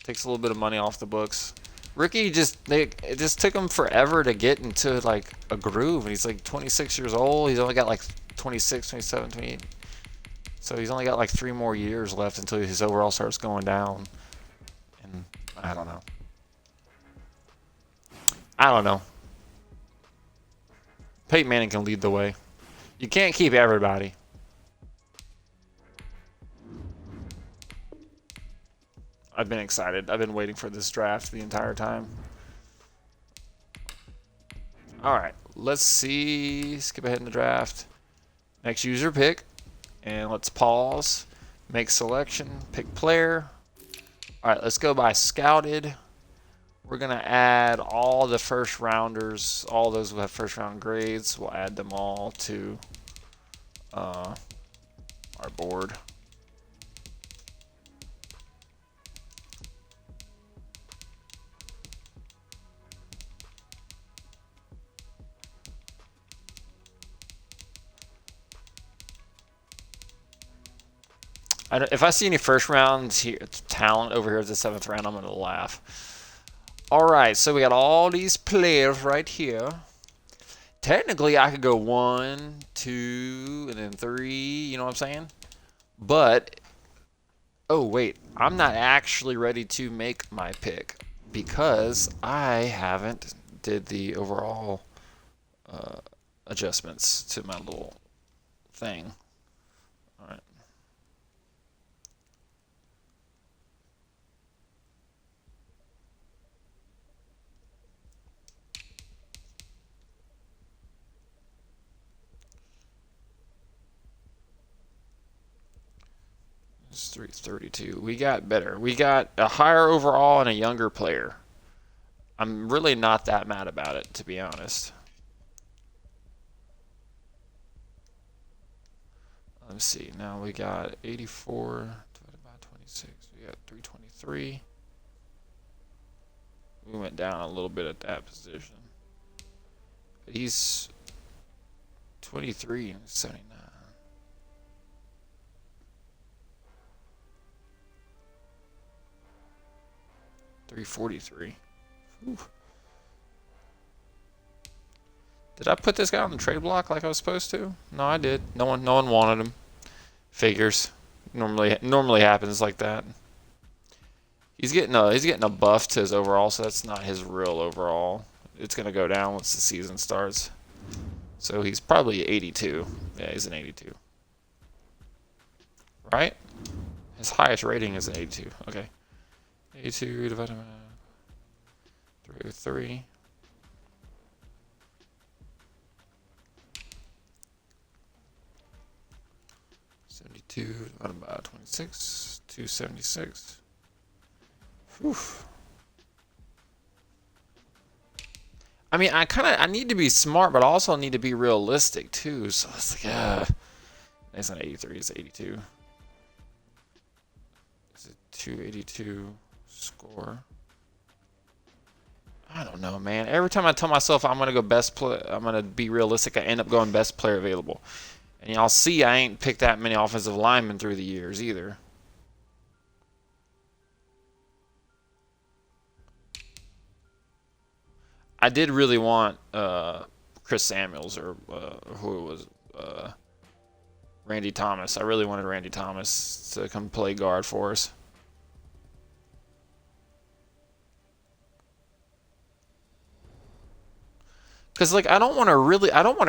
Takes a little bit of money off the books. Ricky it just took him forever to get into like a groove, and he's like 26 years old. He's only got like 26, 27, 28. So he's only got like 3 more years left until his overall starts going down. And I don't know. I don't know. Peyton Manning can lead the way. You can't keep everybody. I've been excited. I've been waiting for this draft the entire time. All right, let's see. Skip ahead in the draft. Next user pick. And let's pause. Make selection. Pick player. All right, let's go by scouted. We're going to add all the first rounders. All those who have first round grades. We'll add them all to our board. If I see any first round talent over here at the 7th round, I'm going to laugh. All right, so we got all these players right here. Technically, I could go 1, 2, and then 3, you know what I'm saying? But, oh, wait, I'm not actually ready to make my pick because I haven't did the overall adjustments to my little thing. All right. It's 332. We got better. We got a higher overall and a younger player. I'm really not that mad about it, to be honest. Let's see. Now we got 84 divided by 26. We got 323. We went down a little bit at that position. But he's 23 and 79. 343. Whew. Did I put this guy on the trade block like I was supposed to? No, I did. No one wanted him. Figures. Normally happens like that. He's getting a buff to his overall, so that's not his real overall. It's gonna go down once the season starts. So he's probably 82. Yeah, he's an 82. Right? His highest rating is an 82. Okay. 82 divided by 303. 72 divided by 26. 276. Whew. I mean, I need to be smart, but I also need to be realistic too. So it's like, it's not 83, it's 82. It's a 282 score. I don't know, man. Every time I tell myself I'm gonna go I'm gonna be realistic, I end up going best player available. And y'all see, I ain't picked that many offensive linemen through the years either. I did really want Chris Samuels or who it was, Randy Thomas. I really wanted Randy Thomas to come play guard for us. Because like I don't want to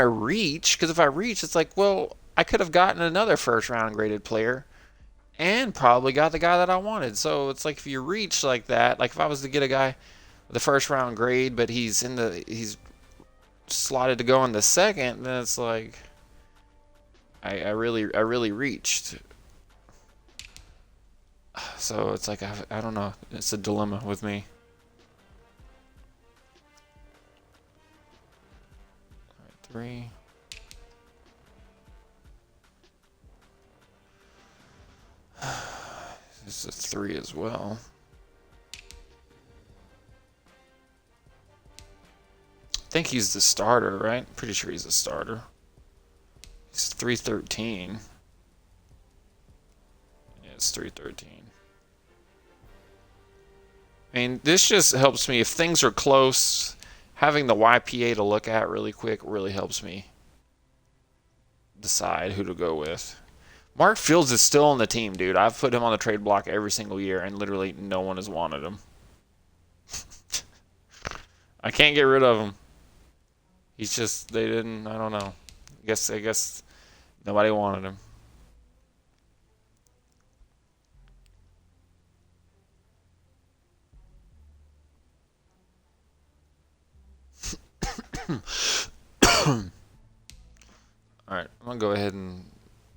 reach. Because if I reach, it's like, well, I could have gotten another first round graded player, and probably got the guy that I wanted. So it's like if you reach like that, like if I was to get a guy with a first round grade, but he's slotted to go in the second, then it's like I really reached. So it's like I don't know. It's a dilemma with me. All right, 3. This is a 3 as well. I think he's the starter, right? Pretty sure he's the starter. He's 313. Yeah, it's 313. I mean, this just helps me. If things are close, having the YPA to look at really quick really helps me decide who to go with. Mark Fields is still on the team, dude. I've put him on the trade block every single year, and literally no one has wanted him. I can't get rid of him. He's just, they didn't, I don't know. I guess nobody wanted him. Alright, I'm going to go ahead and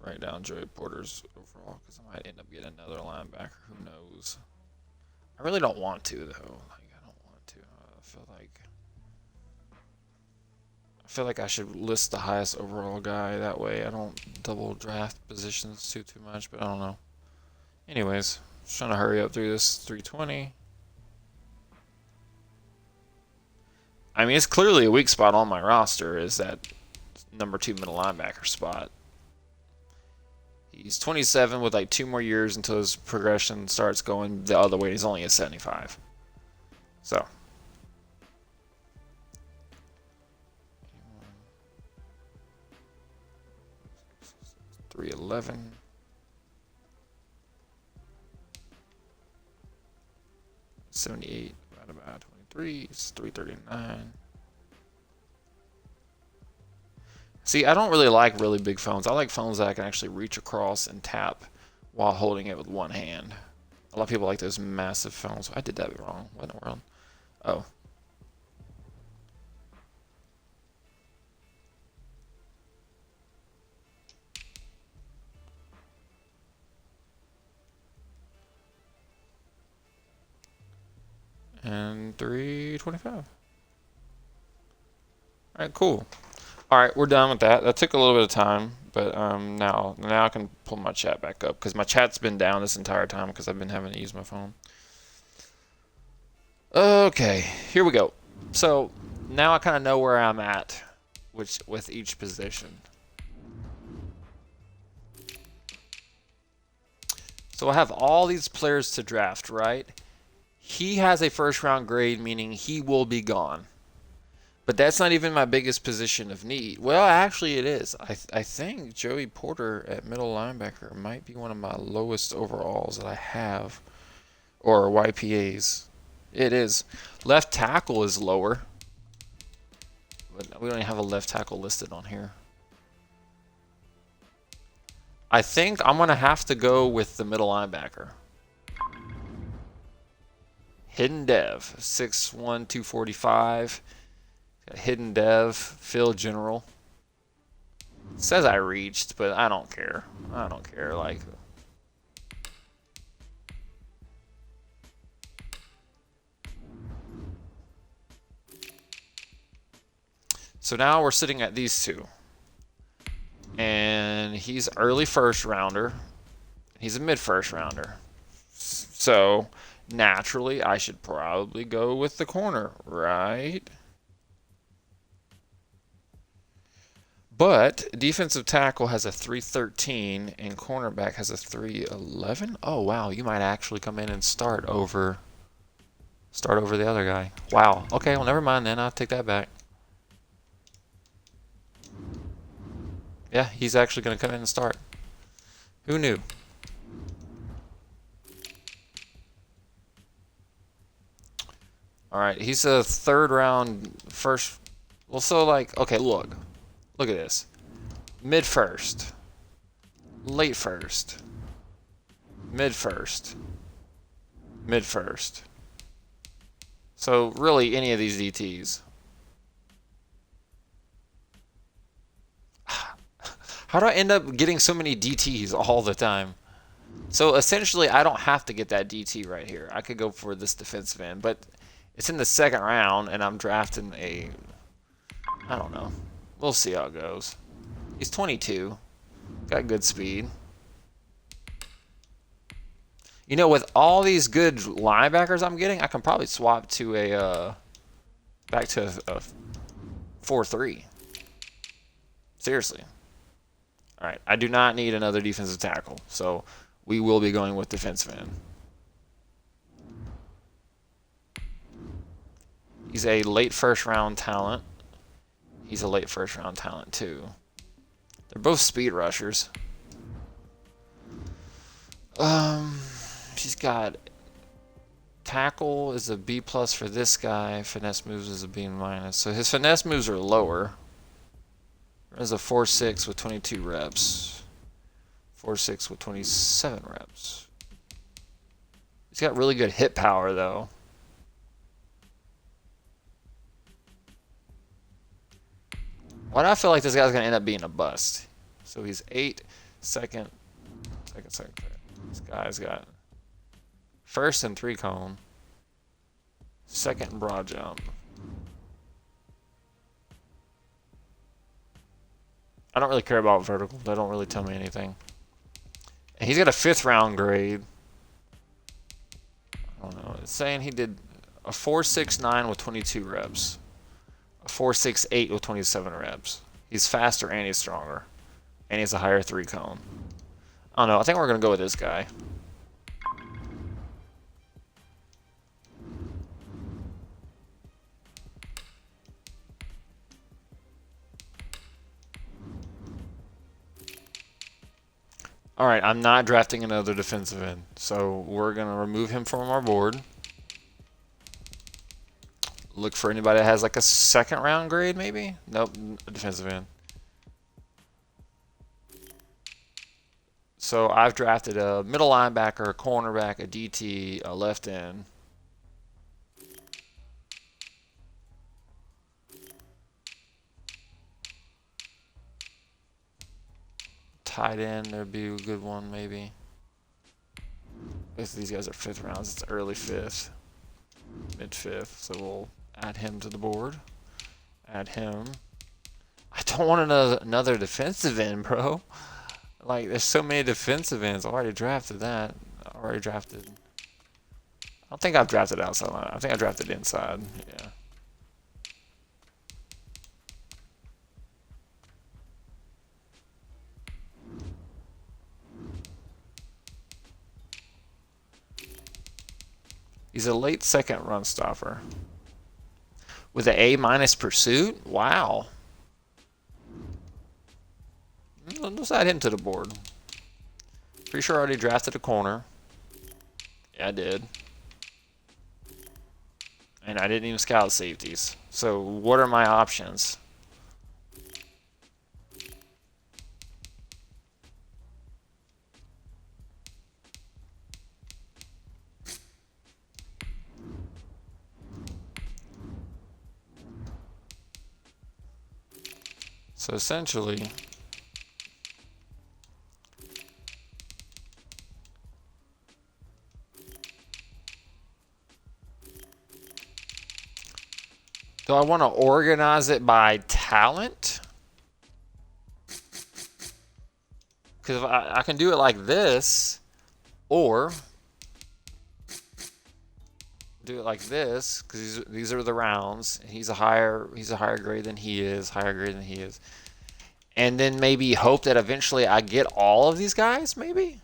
write down Joey Porter's overall because I might end up getting another linebacker. Who knows? I really don't want to, though. Like, I don't want to. I feel like I should list the highest overall guy. That way I don't double draft positions too much, but I don't know. Anyways, just trying to hurry up through this 320. I mean, it's clearly a weak spot on my roster is that number 2 middle linebacker spot. He's 27 with like 2 more years until his progression starts going the other way. He's only at 75. So. 311. 78 divided by 23 is 339. See, I don't really like really big phones. I like phones that I can actually reach across and tap while holding it with one hand. A lot of people like those massive phones. I did that wrong. What in the world? Oh. And 325. All right, cool. All right, we're done with that. That took a little bit of time, but now I can pull my chat back up because my chat's been down this entire time because I've been having to use my phone. Okay, here we go. So now I kind of know where I'm at, with each position. So I have all these players to draft, right? He has a first round grade, meaning he will be gone. But that's not even my biggest position of need. Well, actually it is. I think Joey Porter at middle linebacker might be one of my lowest overalls that I have. Or YPAs. It is. Left tackle is lower. But we don't even have a left tackle listed on here. I think I'm going to have to go with the middle linebacker. Hidden Dev, 6'1", 245. Hidden Dev, Phil General. It says I reached, but I don't care. I don't care. Like, so now we're sitting at these two. And he's early first rounder. He's a mid first rounder. So naturally, I should probably go with the corner, right? But defensive tackle has a 313 and cornerback has a 311. Oh wow, you might actually come in and start over the other guy. Wow. Okay, well never mind then. I'll take that back. Yeah, he's actually going to come in and start. Who knew? All right, he's a third round first. Well, so like, okay, look at this. Mid first, late first, mid first, mid first. So really, any of these DTs. How do I end up getting so many DTs all the time? So essentially, I don't have to get that DT right here. I could go for this defensive end, but it's in the second round, and I'm drafting a... I don't know. We'll see how it goes. He's 22. Got good speed. You know, with all these good linebackers I'm getting, I can probably swap to a... back to a 4-3. Seriously. All right, I do not need another defensive tackle, so we will be going with defensive end. He's a late first round talent. He's a late first round talent too. They're both speed rushers. She's got tackle is a B+ for this guy. Finesse moves is a B-. So his finesse moves are lower. There's a 4.6 with 22 reps. 4.6 with 27 reps. He's got really good hit power, though. Why do I feel like this guy's going to end up being a bust? So he's 8, second. This guy's got first and 3 cone. Second broad jump. I don't really care about vertical. They don't really tell me anything. And he's got a 5th round grade. I don't know. It's saying he did a 4.69 with 22 reps. A 4.68 with 27 reps. He's faster and he's stronger. And he has a higher 3 cone. I don't know. I think we're going to go with this guy. All right, I'm not drafting another defensive end, so we're going to remove him from our board. Look for anybody that has like a 2nd round grade, maybe? Nope, a defensive end. So I've drafted a middle linebacker, a cornerback, a DT, a left end. Tight end, there'd be a good one maybe. If these guys are 5th rounds, it's early 5th, mid 5th. So we'll add him to the board. Add him. I don't want another defensive end, bro. Like, there's so many defensive ends. I already drafted that. I already drafted. I don't think I've drafted outside line. I think I drafted inside. Yeah. He's a late 2nd run stopper. With an A- pursuit? Wow. Let's add him to the board. Pretty sure I already drafted a corner. Yeah, I did. And I didn't even scout safeties. So what are my options? So essentially, do I want to organize it by talent? Because I can do it like this, or do it like this, because these are the rounds. He's a higher grade than he is, and then maybe hope that eventually I get all of these guys. Maybe.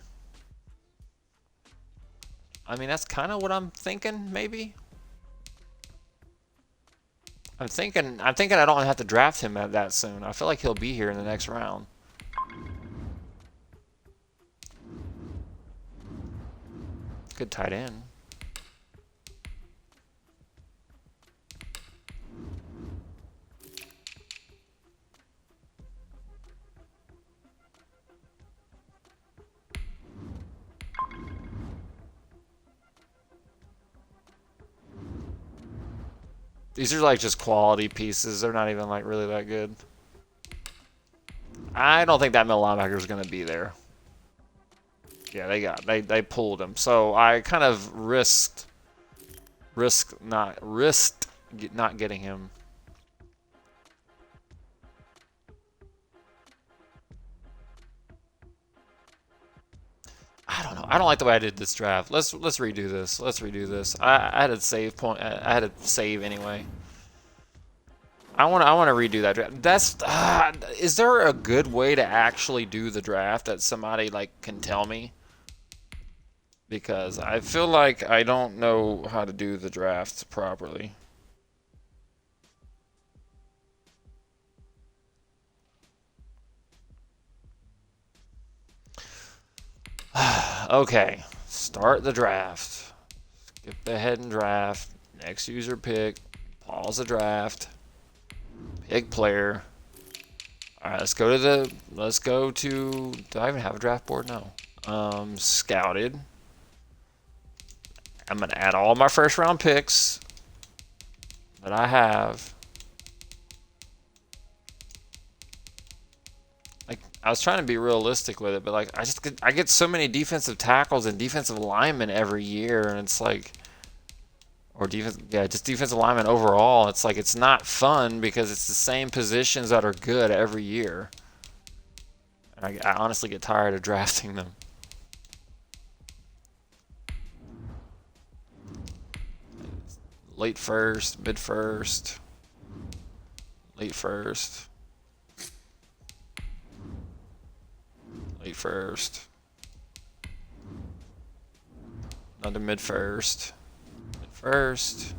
I mean, that's kind of what I'm thinking. Maybe. I'm thinking I don't have to draft him that soon. I feel like he'll be here in the next round. Good tight end. These are like just quality pieces. They're not even like really that good. I don't think that middle linebacker is going to be there. Yeah, they pulled him. So I kind of risked not getting him. I don't know. I don't like the way I did this draft. Let's redo this. Let's redo this. I had a save point. I had a save anyway. I want to redo that draft. That's is there a good way to actually do the draft that somebody like can tell me? Because I feel like I don't know how to do the draft properly. Okay, start the draft. Skip ahead and draft. Next user pick. Pause the draft. Pick player. All right, let's go to. Do I even have a draft board? No. Scouted. I'm gonna add all my 1st round picks that I have. Like, I was trying to be realistic with it, but like I get so many defensive tackles and defensive linemen every year, and it's like, or just defensive linemen overall. It's like it's not fun because it's the same positions that are good every year. And I honestly get tired of drafting them. Late 1st, mid 1st, late 1st, late 1st, another mid 1st, mid 1st,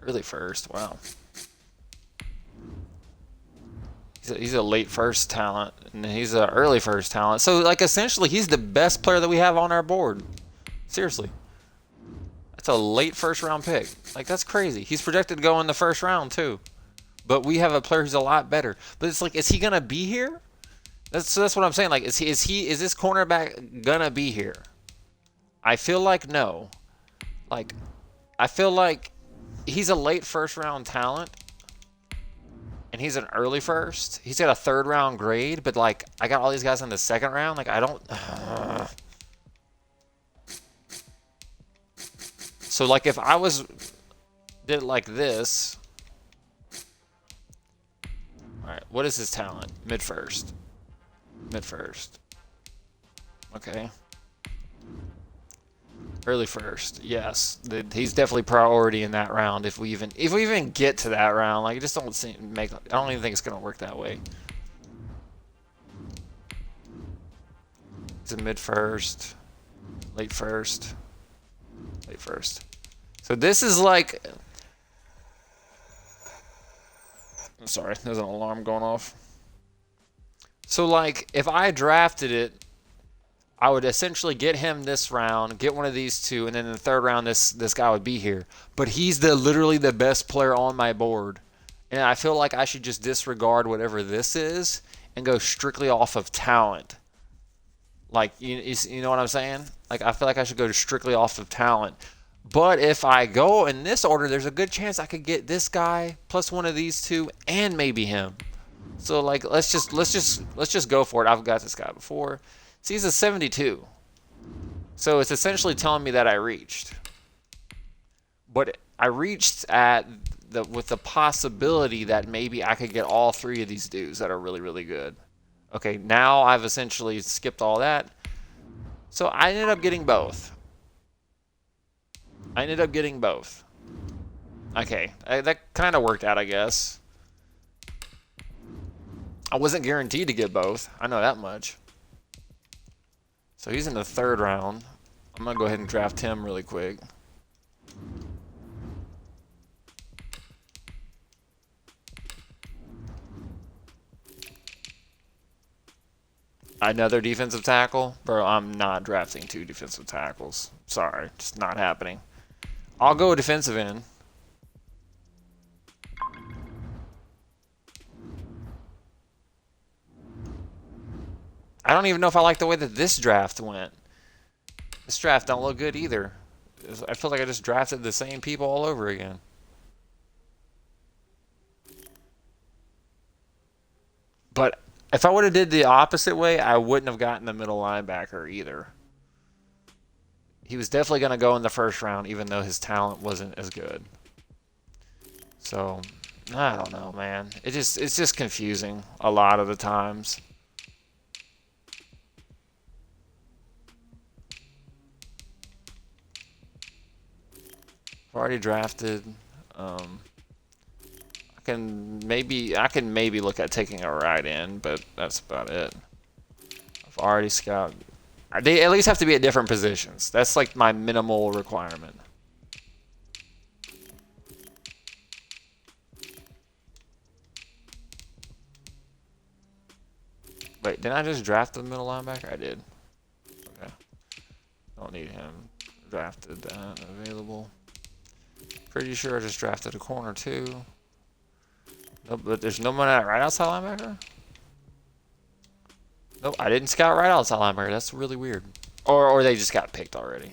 early 1st. Wow. He's a late 1st talent, and he's an early 1st talent. So, like, essentially, he's the best player that we have on our board. Seriously. That's a late 1st round pick. Like, that's crazy. He's projected to go in the 1st round, too. But we have a player who's a lot better. But it's like, is he going to be here? That's what I'm saying. Like, is this cornerback gonna be here? I feel like no. Like, I feel like he's a late first round talent, and he's an early first. He's got a third round grade, but like, I got all these guys in the second round. Like, I don't. So like, if I did it like this. All right, what is his talent? Mid first. Mid first. Okay. Early first, yes. He's definitely priority in that round. If we even get to that round, like, it just don't seem make. I don't even think it's gonna work that way. He's a mid first, late first, late first. So this is like. I'm sorry, there's an alarm going off. So like, if I drafted it, I would essentially get him this round, get one of these two, and then in the third round, this guy would be here. But he's literally the best player on my board, and I feel like I should just disregard whatever this is and go strictly off of talent. Like, you know what I'm saying? Like, I feel like I should go strictly off of talent. But if I go in this order, there's a good chance I could get this guy plus one of these two and maybe him. So like, let's just go for it. I've got this guy before. See, he's a 72. So it's essentially telling me that I reached. But I reached with the possibility that maybe I could get all three of these dudes that are really, really good. Okay, now I've essentially skipped all that. So I ended up getting both. Okay, that kind of worked out, I guess. I wasn't guaranteed to get both. I know that much. So he's in the third round. I'm going to go ahead and draft him really quick. Another defensive tackle? Bro, I'm not drafting 2 defensive tackles. Sorry, just not happening. I'll go defensive end. I don't even know if I like the way that this draft went. This draft don't look good either. I feel like I just drafted the same people all over again. But if I would have did the opposite way, I wouldn't have gotten the middle linebacker either. He was definitely going to go in the first round, even though his talent wasn't as good. So, I don't know, man. It's just confusing a lot of the times. I've already drafted. I can maybe look at taking a right end, but that's about it. I've already scouted. They at least have to be at different positions. That's like my minimal requirement. Wait, didn't I just draft the middle linebacker? I did. Okay. Don't need him. Drafted that. Available. Pretty sure I just drafted a corner too. Nope, but there's no one at right outside linebacker? Nope, I didn't scout right outside linebacker. That's really weird. Or they just got picked already.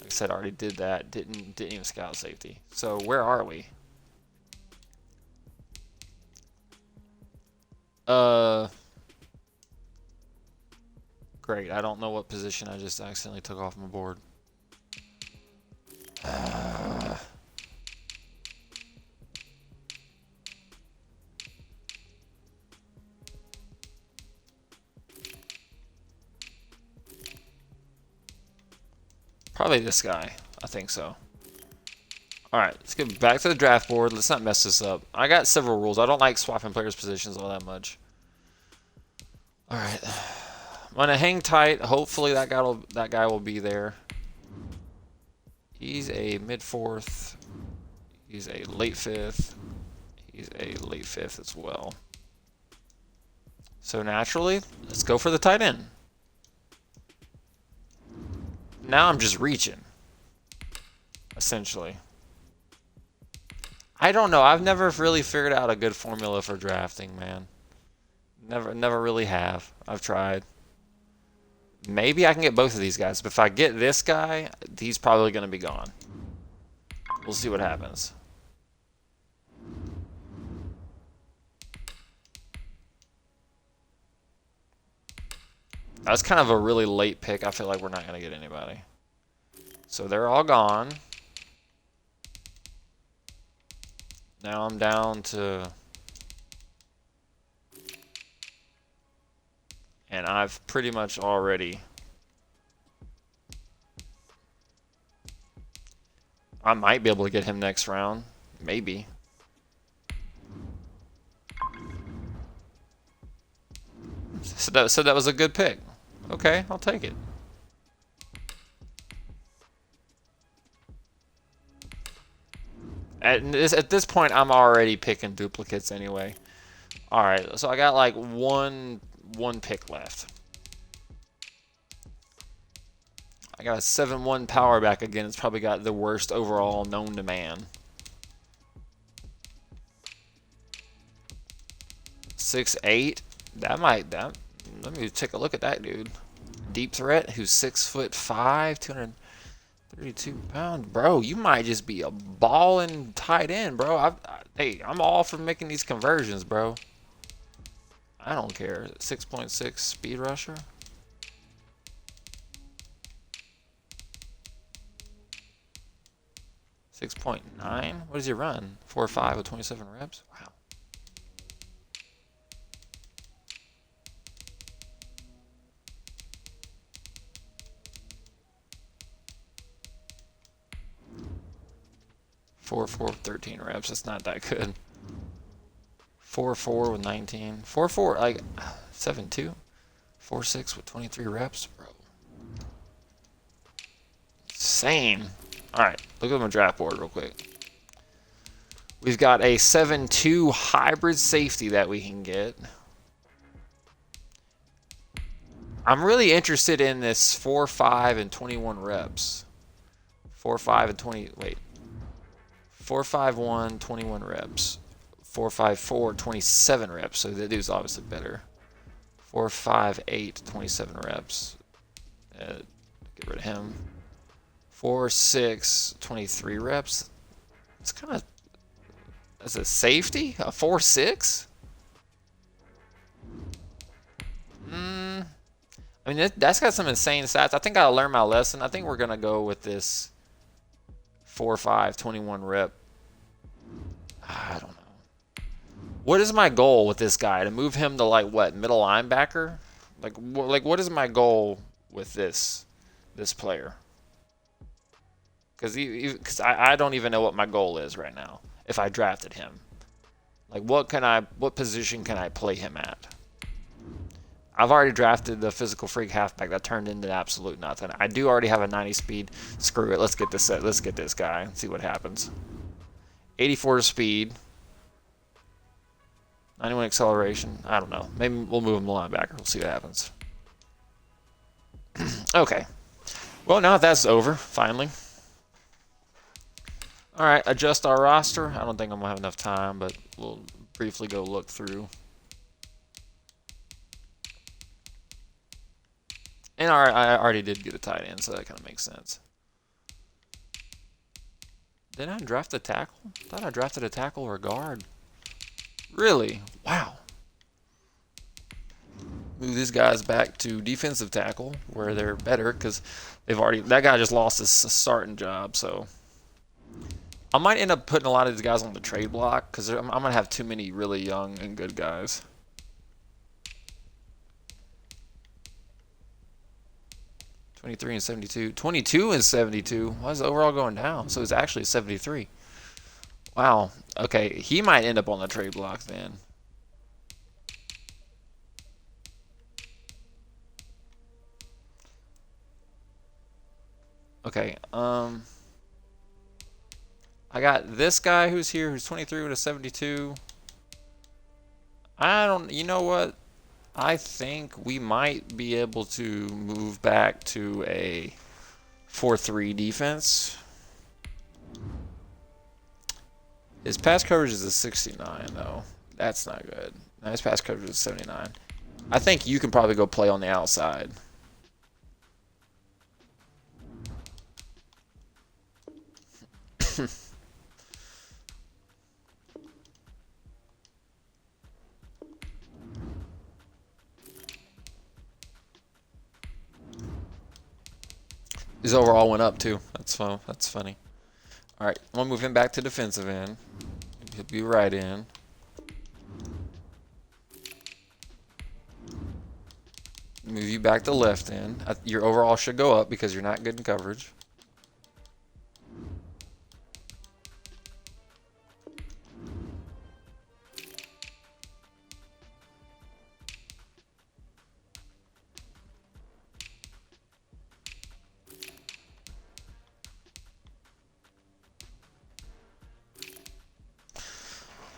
Like I said, I already did that. Didn't even scout safety. So where are we? Great. I don't know what position I just accidentally took off my board. Probably this guy. I think so. Alright, let's get back to the draft board. Let's not mess this up. I got several rules. I don't like swapping players' positions all that much. Alright. I'm gonna hang tight. Hopefully that guy will be there. He's a mid-4th. He's a late 5th. He's a late 5th as well. So naturally, let's go for the tight end. Now I'm just reaching, essentially. I don't know. I've never really figured out a good formula for drafting, man. Never really have. I've tried. Maybe I can get both of these guys, but if I get this guy, he's probably going to be gone. We'll see what happens. That's kind of a really late pick. I feel like we're not going to get anybody. So they're all gone. Now I'm down to... And I've pretty much already... I might be able to get him next round. Maybe. So that was a good pick. Okay, I'll take it. At this point, I'm already picking duplicates anyway. All right, so I got like one pick left. I got a 7-1 power back again. It's probably got the worst overall known to man. 6'8". Let me take a look at that dude. Deep threat, who's 6'5", 232 pounds. Bro, you might just be a ballin' tight end, bro. Hey, I'm all for making these conversions, bro. I don't care. 6.6 speed rusher. .9. What does he run? 4.5 with 27 reps. Wow. Four 13 reps. That's not that good. 4.4 with 19. 4.4 like 7.2. 4.6 with 23 reps, bro. Insane. All right, look at my draft board real quick. We've got a 7.2 hybrid safety that we can get. I'm really interested in this 4.5 and 21 reps. 4.5 and 20. Wait. 4.51, 21 reps. 4.54, 27 reps. So that dude's obviously better. 4.58, 27 reps. Get rid of him. 4.6, 23 reps. It's kind of... That's a safety? A 4.6? I mean, that's got some insane stats. I think I learned my lesson. I think we're going to go with this 4.5, 21 rep. I don't know. What is my goal with this guy? To move him to, like, what, middle linebacker? Like what is my goal with this player? Because I don't even know what my goal is right now if I drafted him. Like, what position can I play him at? I've already drafted the physical freak halfback that turned into absolute nothing. I do already have a 90 speed. Screw it. Let's get this guy and see what happens. 84 speed. 91 acceleration. I don't know. Maybe we'll move him to linebacker. We'll see what happens. Okay. Well, now that's over, finally. All right, adjust our roster. I don't think I'm going to have enough time, but we'll briefly go look through. And I already did get a tight end, so that kind of makes sense. Did I draft a tackle? I thought I drafted a tackle or a guard. Really? Wow. Move these guys back to defensive tackle, where they're better, because that guy just lost his starting job, so... I might end up putting a lot of these guys on the trade block because I'm going to have too many really young and good guys. $23 and 72. 22 and 72. Why is the overall going down? So it's actually 73. Wow. Okay, he might end up on the trade block then. Okay, I got this guy who's here, who's 23 with a 72. You know what? I think we might be able to move back to a 4-3 defense. His pass coverage is a 69, though. That's not good. Nice pass coverage is 79. I think you can probably go play on the outside. His overall went up too. That's fun. That's funny. All right, I'm gonna move him back to defensive end. He'll be right in. Move you back to left end. Your overall should go up because you're not good in coverage.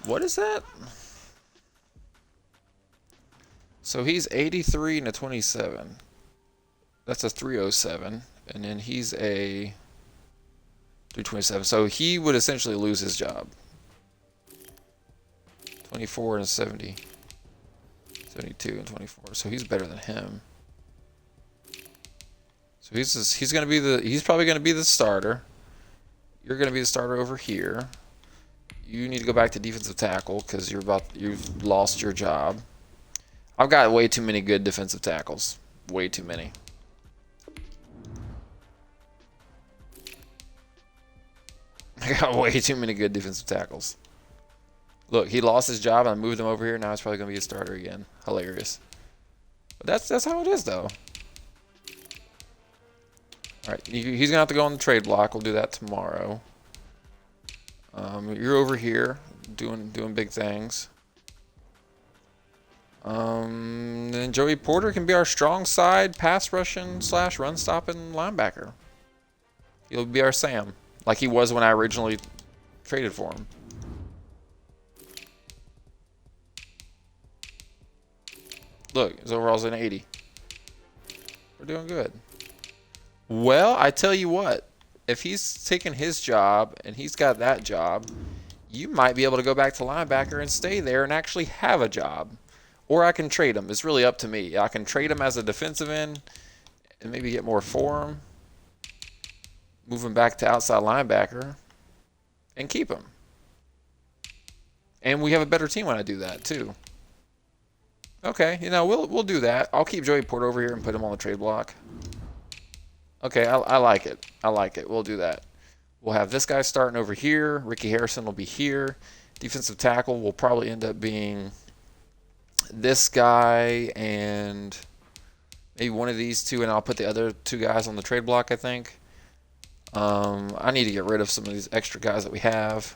What is that? So he's 83 and a 27. That's a 307. And then he's a 327. So he would essentially lose his job. 24 and 70. 72 and 24. So he's better than him. So he's probably gonna be the starter. You're gonna be the starter over here. You need to go back to defensive tackle because you've lost your job. I've got way too many good defensive tackles. Way too many. I got way too many good defensive tackles. Look, he lost his job and I moved him over here. Now he's probably gonna be a starter again. Hilarious. But that's how it is though. All right, he's gonna have to go on the trade block. We'll do that tomorrow. You're over here doing big things. Then Joey Porter can be our strong side pass rushing / run stopping linebacker. He'll be our Sam, like he was when I originally traded for him. Look, his overall's an 80. We're doing good. Well, I tell you what. If he's taking his job and he's got that job, you might be able to go back to linebacker and stay there and actually have a job. Or I can trade him. It's really up to me. I can trade him as a defensive end and maybe get more for him. Move him back to outside linebacker and keep him. And we have a better team when I do that too. Okay, we'll do that. I'll keep Joey Porter over here and put him on the trade block. Okay, I like it. I like it. We'll do that. We'll have this guy starting over here. Ricky Harrison will be here. Defensive tackle will probably end up being this guy and maybe one of these two, and I'll put the other two guys on the trade block, I think. I need to get rid of some of these extra guys that we have.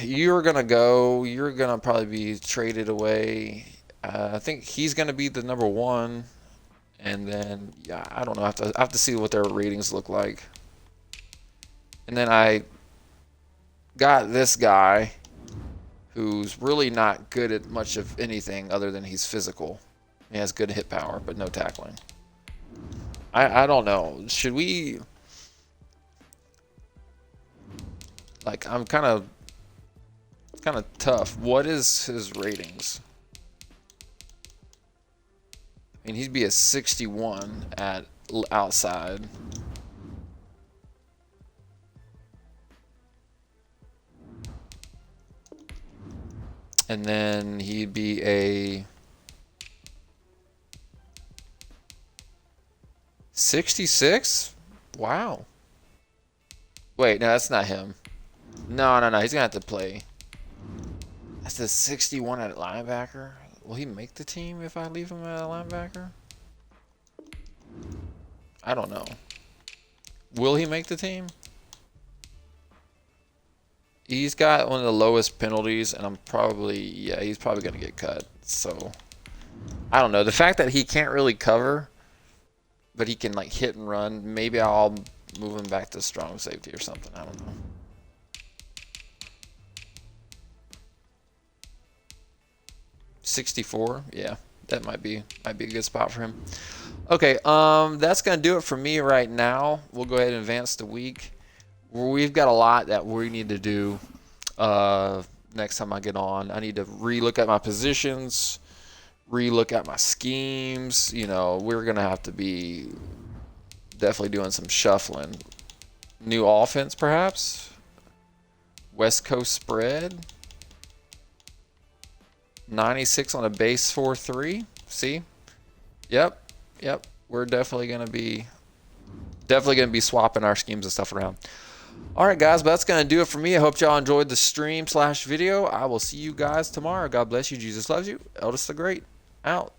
You're going to probably be traded away. I think he's going to be the number 1. And then, yeah, I don't know. I have to see what their ratings look like. And then I got this guy who's really not good at much of anything other than he's physical. He has good hit power, but no tackling. I don't know. Should we... Like, I'm kind of tough. What is his ratings? I mean, he'd be a 61 at outside. And then he'd be a 66? Wow. Wait, no, that's not him. No, he's gonna have to play. That's a 61 at linebacker. Will he make the team if I leave him at a linebacker? I don't know. Will he make the team? He's got one of the lowest penalties, and he's probably going to get cut. So, I don't know. The fact that he can't really cover, but he can like hit and run, maybe I'll move him back to strong safety or something. I don't know. $64, yeah, that might be a good spot for him. Okay, that's gonna do it for me right now. We'll go ahead and advance the week. We've got a lot that we need to do next time I get on. I need to relook at my positions, relook at my schemes. You know, we're going to have to be definitely doing some shuffling. New offense, perhaps? West Coast spread. 96 on a base 4-3. See? Yep. We're definitely gonna be swapping our schemes and stuff around. All right, guys, but that's gonna do it for me. I hope y'all enjoyed the stream / video. I will see you guys tomorrow. God bless you. Jesus loves you. Eldest the Great out.